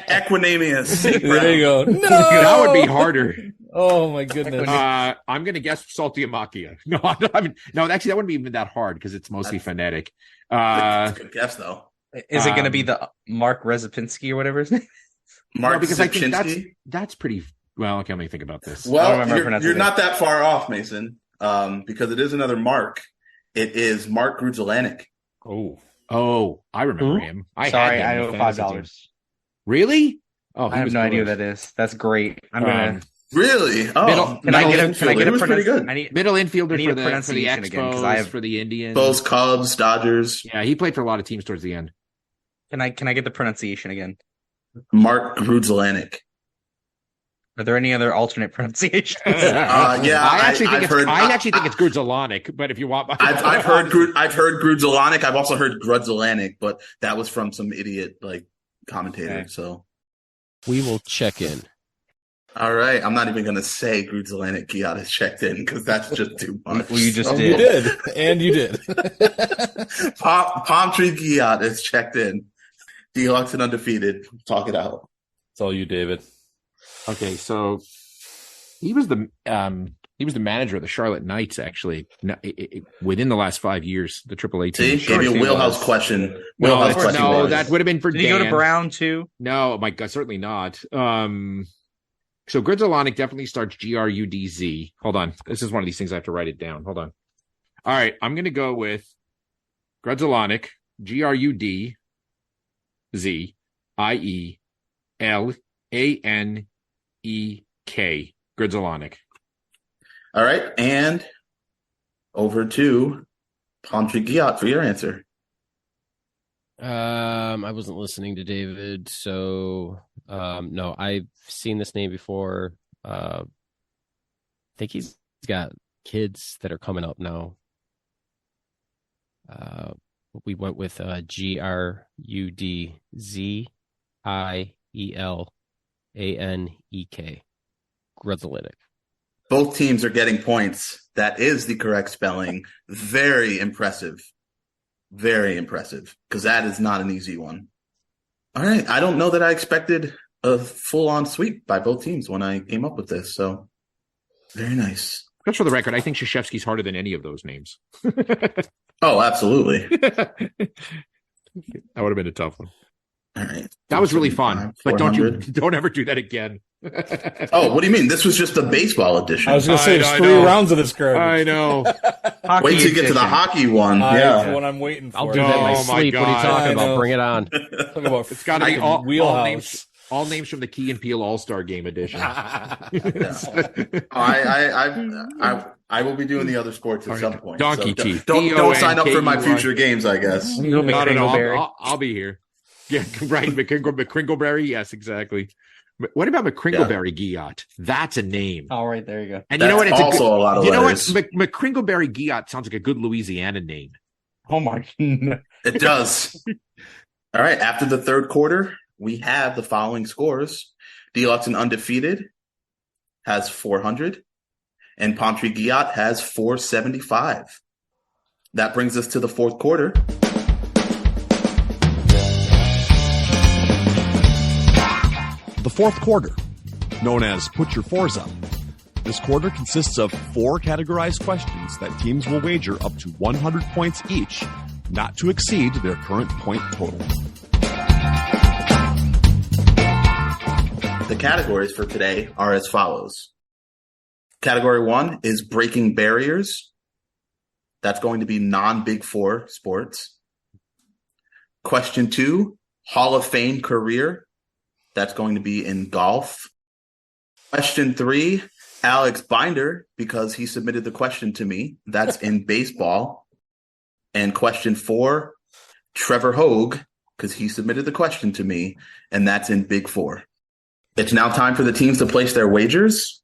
Equanimous. There you go. No, That would be harder. Oh my goodness. I'm going to guess Salty Amakia. No, actually, that wouldn't be even that hard because it's mostly phonetic. That's a good guess, though. Is it going to be the Mark Rezapinski or whatever his name? Mark because I think Zipchinski? that's pretty. Well, okay, let me think about this. Well, you're not that far off, Mason, because it is another Mark. It is Mark Grudzielanek. Oh, I remember him. Sorry, I had him owe in the fantasy team. $5. Really? Oh, I have no idea who that is. That's great. I'm gonna. Really? Oh, Can I get a pretty good. Middle infielder I need for a the pronunciation Expos, again, 'cause I have- for the Indians. Both Cubs, Dodgers. Yeah, he played for a lot of teams towards the end. Can I get the pronunciation again? Mark Grudzielanek. Are there any other alternate pronunciations? Yeah, I actually think heard. it's Grudzielanek, but if you want, I've heard Grudzielanek. I've also heard Grudzielanek, but that was from some idiot commentator. Okay. So We will check in. all right, I'm not even going to say Grudzielanek Giat is checked in because that's just too much. Well, you just You did. did, and you did. Palm Tree Giat is checked in. D-Hawks and undefeated. Talk it out. It's all you, David. Okay, so he was the manager of the Charlotte Knights actually within the last 5 years. The AAA team. See, gave you a wheelhouse question. No, Wheelhouse that would have been for Did Dan. he go to Brown too? No, my God, certainly not. So Grudzalonic definitely starts Grudz. Hold on. This is one of these things I have to write it down. Hold on. All right. I'm going to go with Grudzalonic, Grudzielanek. Grudzalonic. All right. And over to Pantry Giat for your answer. I wasn't listening to David, so no, I've seen this name before. I think he's got kids that are coming up now. We went with Grudzielanek. Grudzalonic. Both teams are getting points. That is the correct spelling. Very impressive. Very impressive, because that is not an easy one. All right. I don't know that I expected a full-on sweep by both teams when I came up with this, so very nice. Just for the record, I think Krzyzewski's harder than any of those names. Oh, absolutely. That would have been a tough one. All right. That was really fun, but don't ever do that again. Oh, what do you mean? This was just the baseball edition. I was going to say, there's 3 rounds of this garbage. I know. Wait till you get to the hockey one. That's what I'm waiting for. I'll do that in my Oh, my sleep. What are you God. talking I about? know. Bring it on. Talking about It's got to be all Wheelhouse. all names from the Key and Peele All-Star Game edition. I will be doing the other sports at some point. Donkey so teeth. Don't sign up for my DONKEY. future games, I guess. You'll make No, Kringleberry. I'll be here. Yeah, right. McCringleberry. Yes, exactly. What about McCringleberry Giat? That's a name. All right, there you go. And you know what? That's also a lot of letters. You know what? McCringleberry Giat sounds like a good Louisiana name. Oh my! It does. All right. After the third quarter, we have the following scores. Deluxe and Undefeated has 400, and Pantry Giat has 475. That brings us to the fourth quarter. The fourth quarter, known as Put Your Fours Up. This quarter consists of 4 categorized questions that teams will wager up to 100 points each, not to exceed their current point total. The categories for today are as follows. Category 1 is breaking barriers. That's going to be non-Big Four sports. Question 2, Hall of Fame career. That's going to be in golf. Question 3, Alex Binder, because he submitted the question to me. That's in baseball. And question 4, Trevor Hogue, because he submitted the question to me, and that's in Big Four. It's now time for the teams to place their wagers.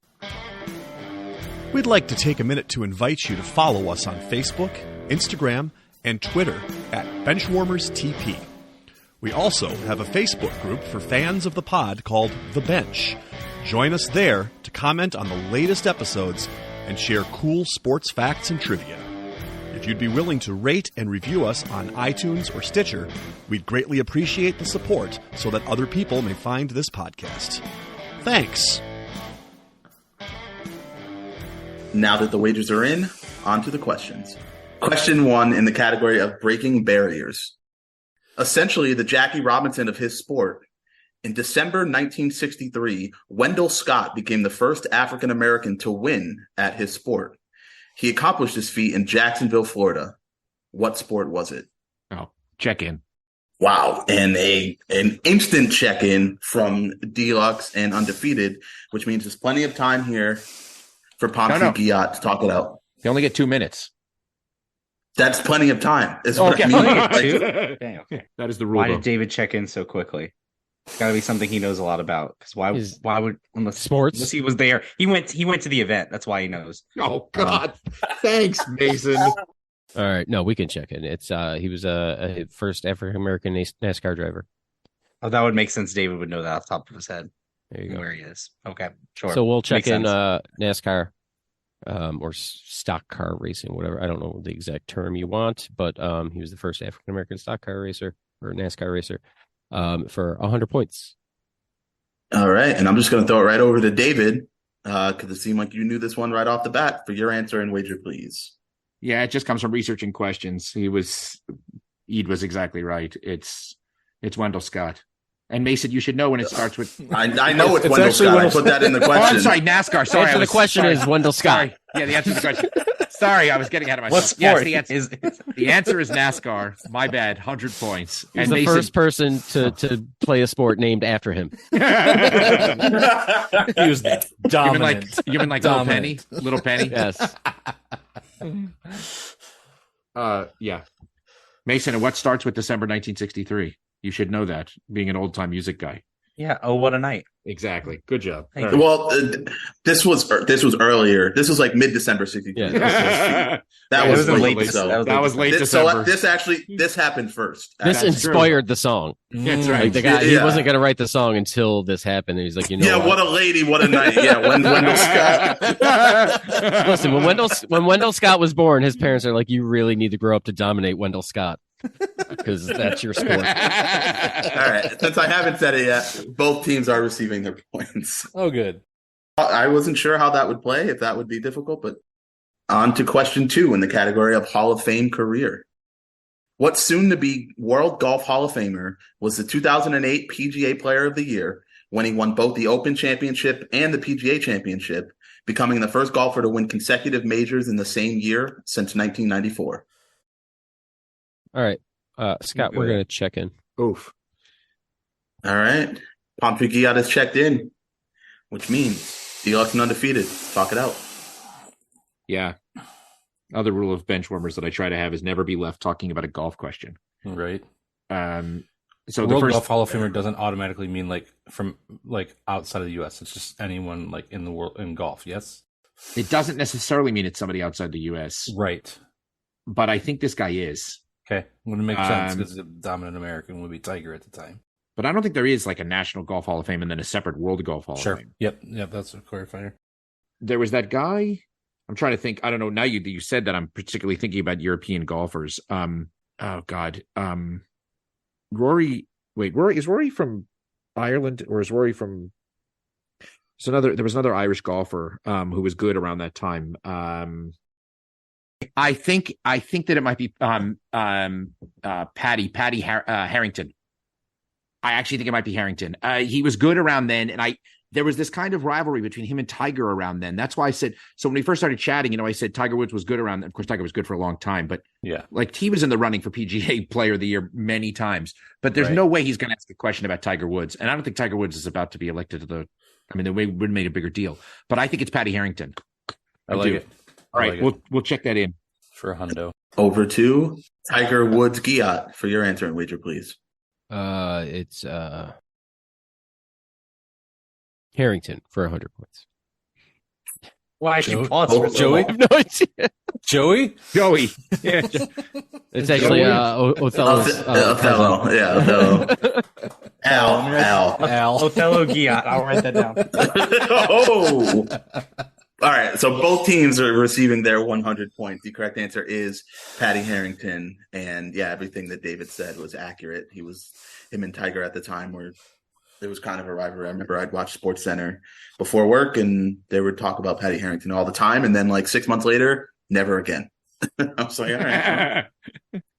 We'd like to take a minute to invite you to follow us on Facebook, Instagram, and Twitter at BenchwarmersTP. We also have a Facebook group for fans of the pod called The Bench. Join us there to comment on the latest episodes and share cool sports facts and trivia. If you'd be willing to rate and review us on iTunes or Stitcher, we'd greatly appreciate the support so that other people may find this podcast. Thanks. Now that the wagers are in, on to the questions. Question 1 in the category of breaking barriers. Essentially, the Jackie Robinson of his sport. In December 1963, Wendell Scott became the first African-American to win at his sport. He accomplished this feat in Jacksonville, Florida. What sport was it? Oh, check in. Wow. And an instant check-in from Deluxe and Undefeated, which means there's plenty of time here for Pantry Giat to talk it out. You only get 2 minutes. That's plenty of time, is what I mean. Damn. That is the rule. Why did David check in so quickly? It's got to be something he knows a lot about. Because why would unless Sports. he was there? He went to the event. That's why he knows. Oh God! Thanks, Mason. All right, no, we can check in. It's he was a first African American NASCAR driver. Oh, that would make sense. David would know that off the top of his head. There you go. Where he is. Okay, sure. So we'll check Makes in sense. NASCAR or stock car racing, whatever. I don't know the exact term you want, but he was the first African American stock car racer or NASCAR racer for 100 points. All right. And I'm just going to throw it right over to David because it seemed like you knew this one right off the bat for your answer and wager, please. Yeah, it just comes from researching questions. Eid was exactly right. It's Wendell Scott. And Mason, you should know when it starts with. I know it's Wendell Scott. I put that in the Oh, question. I'm sorry, NASCAR. The Sorry, answer to the question is Wendell Scott. Sorry. Yeah, the answer to the question. Sorry, I was getting ahead of myself. What sport Yes, the answer is NASCAR. My bad. 100 points. He's the first person to play a sport named after him. He was dominant. You mean like Little Penny? Little Penny? Yes. Yeah. Mason, and what starts with December 1963? You should know that, being an old-time music guy. Yeah. Oh, what a night. Exactly. Good job. Thank you. Well, this was earlier. This was like mid-December 63. Yeah. That It was was in late. late- So that was late this, December. this happened first. This That's true. inspired the song. That's right. Like the guy, he Yeah. wasn't going to write the song until this happened. And he's like, you know, Yeah, what a lady, what a night. Yeah, Wendell Scott. Listen, when Wendell Scott was born, his parents are like, you really need to grow up to dominate Wendell Scott because that's your sport. All right. Since I haven't said it yet, both teams are receiving their points. Oh, good. I wasn't sure how that would play, if that would be difficult, but on to question 2 in the category of Hall of Fame career. What soon-to-be World Golf Hall of Famer was the 2008 PGA Player of the Year when he won both the Open Championship and the PGA Championship, becoming the first golfer to win consecutive majors in the same year since 1994? All right. Scott, we're going to check in. Oof. All right. Pomfrey Giat has checked in, which means Deluxe and Undefeated. Talk it out. Yeah. Other rule of benchwarmers that I try to have is never be left talking about a golf question. Right. So World the first Golf Hall of Famer doesn't automatically mean from outside of the U.S. It's just anyone in the world in golf. Yes. it doesn't necessarily mean it's somebody outside the U.S. Right. But I think this guy is. Okay. Wouldn't make sense because the dominant American would be Tiger at the time. But I don't think there is like a National Golf Hall of Fame and then a separate World Golf Hall of Fame. Yep. That's a clarifier. There was that guy. I'm trying to think. I don't know. Now you said that, I'm particularly thinking about European golfers. Oh God. Rory. Wait, is Rory from Ireland or is Rory from? There was another Irish golfer who was good around that time. I think that it might be Paddy Harrington. I actually think it might be Harrington. He was good around then, and there was this kind of rivalry between him and Tiger around then. That's why I said, so when we first started chatting, I said Tiger Woods was good around then. Of course, Tiger was good for a long time, but yeah, like he was in the running for PGA Player of the Year many times. But there's no way he's going to ask a question about Tiger Woods, and I don't think Tiger Woods is about to be elected to the. I mean, they would have made a bigger deal, but I think it's Paddy Harrington. I like it. All right, we'll check that in for a hundo. Over to Tiger Woods Giat for your answer and wager, please. It's Harrington for 100 points. Why should you pause for so Joey? long? I have no idea. Joey? Yeah, It's actually Othello's. Othello. Yeah, Othello. Al. Othello Giat. I'll write that down. Oh. All right, so both teams are receiving their 100 points. The correct answer is Paddy Harrington, and yeah, everything that David said was accurate. Him and Tiger at the time were there was kind of a rivalry. I remember I'd watch SportsCenter before work, and they would talk about Paddy Harrington all the time, and then like 6 months later, never again. I was like, all right.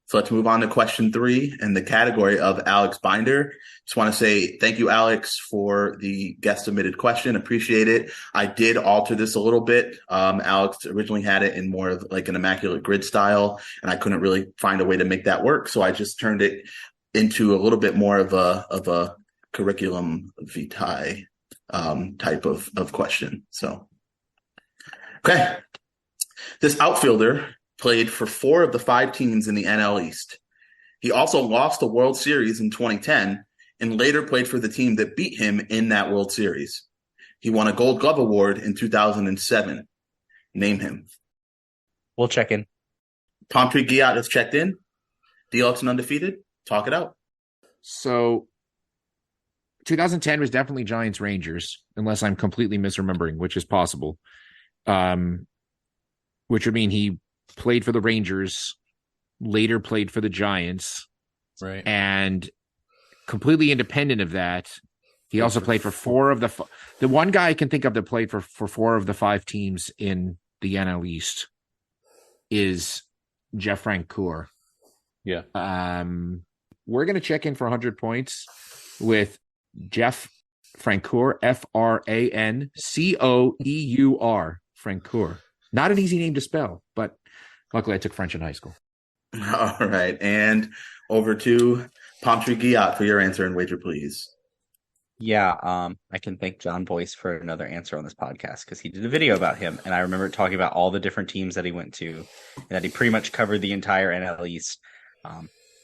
So let's move on to question 3 and the category of Alex Binder. Just want to say thank you, Alex, for the guest submitted question. Appreciate it. I did alter this a little bit. Alex originally had it in more of like an immaculate grid style, and I couldn't really find a way to make that work. So I just turned it into a little bit more of a curriculum vitae type of question. So, okay. This outfielder played for 4 of the 5 teams in the NL East. He also lost the World Series in 2010 and later played for the team that beat him in that World Series. He won a Gold Glove Award in 2007. Name him. We'll check in. Pomfrey Giat has checked in. Deluxe and Undefeated. Talk it out. So 2010 was definitely Giants Rangers, unless I'm completely misremembering, which is possible. Which would mean he played for the Rangers, later played for the Giants, right? And completely independent of that, he also played for 4 of the one guy I can think of that played for 4 of the 5 teams in the NL East is Jeff Francoeur. Yeah. We're going to check in for 100 points. with Jeff Francoeur, Franceur, Francoeur. Not an easy name to spell, but luckily I took French in high school. All right. And over to Pomtry Giat for your answer and wager, please. Yeah, I can thank John Boyce for another answer on this podcast because he did a video about him, and I remember talking about all the different teams that he went to, and that he pretty much covered the entire NL East,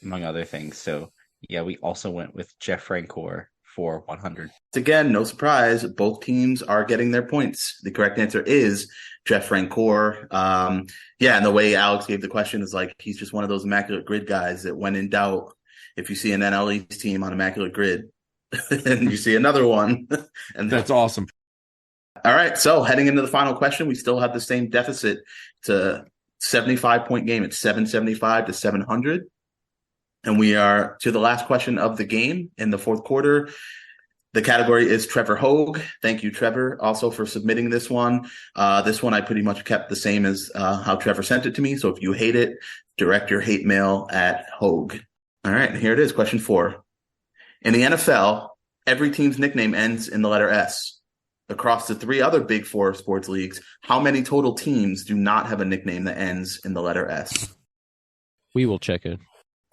among other things. So, yeah, we also went with Jeff Francoeur for 100. Again, no surprise, both teams are getting their points. The correct answer is Jeff Francoeur. And the way Alex gave the question is like he's just one of those immaculate grid guys that when in doubt, if you see an NL East team on immaculate grid, and you see another one. And that's awesome. All right. So heading into the final question, we still have the same deficit. It's a 75-point game. It's 775 to 700. And we are to the last question of the game in the fourth quarter. The category is Trevor Hogue. Thank you, Trevor, also for submitting this one. This one I pretty much kept the same as how Trevor sent it to me. So if you hate it, direct your hate mail at Hogue. All right. And here it is. Question 4. In the NFL, every team's nickname ends in the letter S. Across the 3 other Big Four sports leagues, how many total teams do not have a nickname that ends in the letter S? We will check in.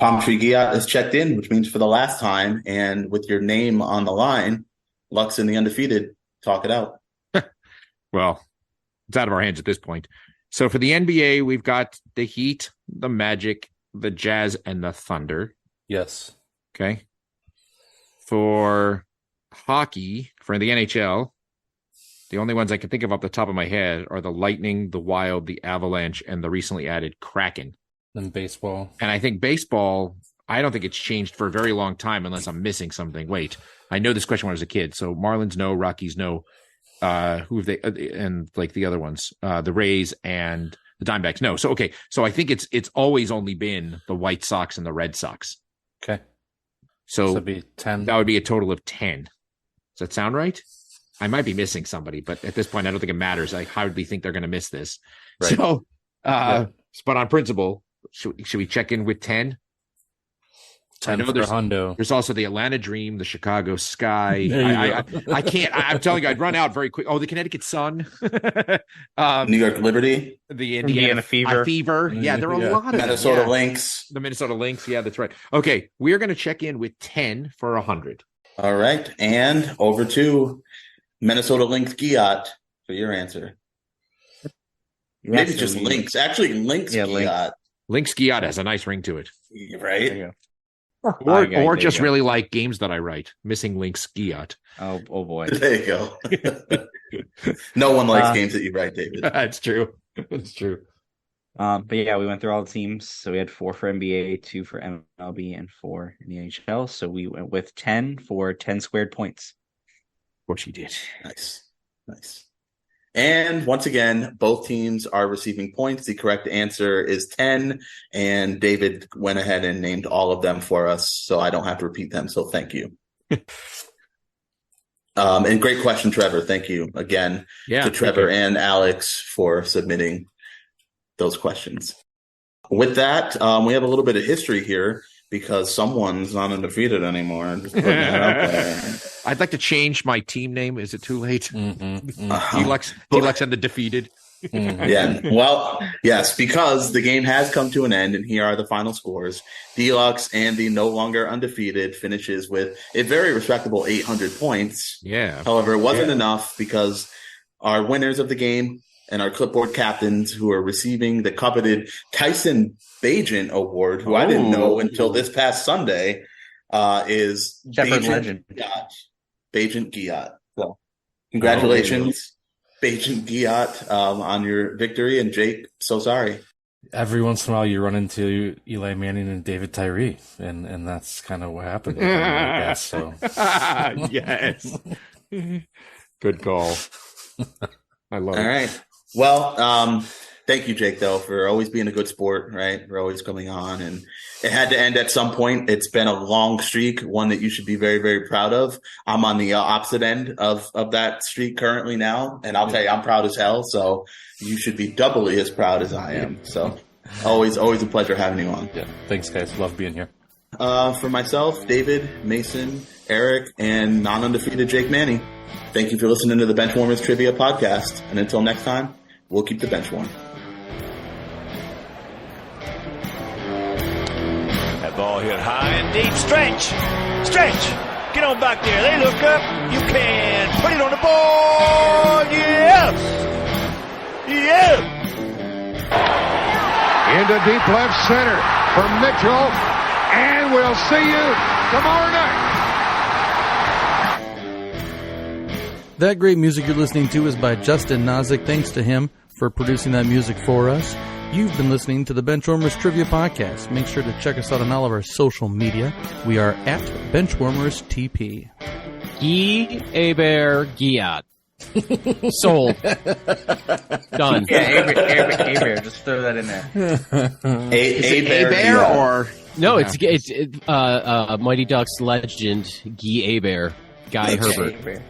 Pomtry Giat is checked in, which means for the last time, and with your name on the line, Lux and the Undefeated, talk it out. Well, it's out of our hands at this point. So for the NBA, we've got the Heat, the Magic, the Jazz, and the Thunder. Yes. Okay. For hockey, for the NHL, the only ones I can think of off the top of my head are the Lightning, the Wild, the Avalanche, and the recently added Kraken. And baseball. And I think baseball, I don't think it's changed for a very long time unless I'm missing something. Wait, I know this question when I was a kid. So Marlins, no. Rockies, no. Who have they? And like the other ones, the Rays and the Diamondbacks, no. So, okay. So I think it's always only been the White Sox and the Red Sox. Okay. So that'd be 10. That would be a total of 10. Does that sound right? I might be missing somebody, but at this point, I don't think it matters. I hardly think they're going to miss this. Right. So, but on principle, should we check in with 10? 10 for Hundo. There's also the Atlanta Dream, the Chicago Sky. I can't. I'm telling you, I'd run out very quick. Oh, the Connecticut Sun, New York Liberty, the Indiana Fever. Yeah, there are a lot of Minnesota Lynx. The Minnesota Lynx. Yeah, that's right. Okay, we are going to check in with 10 for 100. All right, and over to Minnesota Lynx Giat for your answer. Maybe just Lynx. Actually, Lynx Giat. Lynx Giat has a nice ring to it. Right? Or just really like games that I write. Missing Lynx Giat. Oh boy. There you go. No one likes games that you write, David. That's true. It's true. But yeah, we went through all the teams. So we had 4 for NBA, 2 for MLB, and 4 in the NHL. So we went with 10 for 10 squared points. What you did. Nice. And once again, both teams are receiving points. The correct answer is 10, and David went ahead and named all of them for us, so I don't have to repeat them, so thank you. And great question, Trevor. Thank you again to Trevor and Alex for submitting those questions. With that, we have a little bit of history here because someone's not undefeated anymore. I'm just putting that out there. I'd like to change my team name. Is it too late? Deluxe and the Defeated. Yeah. Well, yes, because the game has come to an end, and here are the final scores. Deluxe and the no longer undefeated finishes with a very respectable 800 points. Yeah. However, it wasn't enough because our winners of the game and our clipboard captains who are receiving the coveted Tyson Bagent Award, who I didn't know until this past Sunday, is Bagent Giat. So, congratulations, Bagent Giat, on your victory. And Jake, so sorry. Every once in a while, you run into Eli Manning and David Tyree, and that's kind of what happened. I guess, so. Yes. Good call. I love it. All right. Well, thank you, Jake, though, for always being a good sport, right? For always coming on. And it had to end at some point. It's been a long streak, one that you should be very, very proud of. I'm on the opposite end of that streak currently now. And I'll tell you, I'm proud as hell. So you should be doubly as proud as I am. So always a pleasure having you on. Yeah. Thanks, guys. Love being here. For myself, David, Mason, Eric, and non-undefeated Jake Manne. Thank you for listening to the Benchwarmers Trivia Podcast. And until next time, we'll keep the bench warm. That ball hit high and deep. Stretch! Get on back there. They look up. You can put it on the board. Yes! Into deep left center for Mitchell. And we'll see you tomorrow night. That great music you're listening to is by Justin Nozick. Thanks to him for producing that music for us. You've been listening to the Benchwarmers Trivia Podcast. Make sure to check us out on all of our social media. We are at Benchwarmers TP. Guy Abear Giat. Sold. Done. Yeah, A-Bear, just throw that in there. A-Bear or No, it's Mighty Ducks legend Guy Abear. Guy Herbert. A-Bear.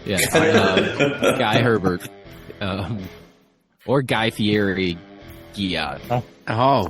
Yeah. Guy Herbert. Or Guy Fieri Giat. Oh.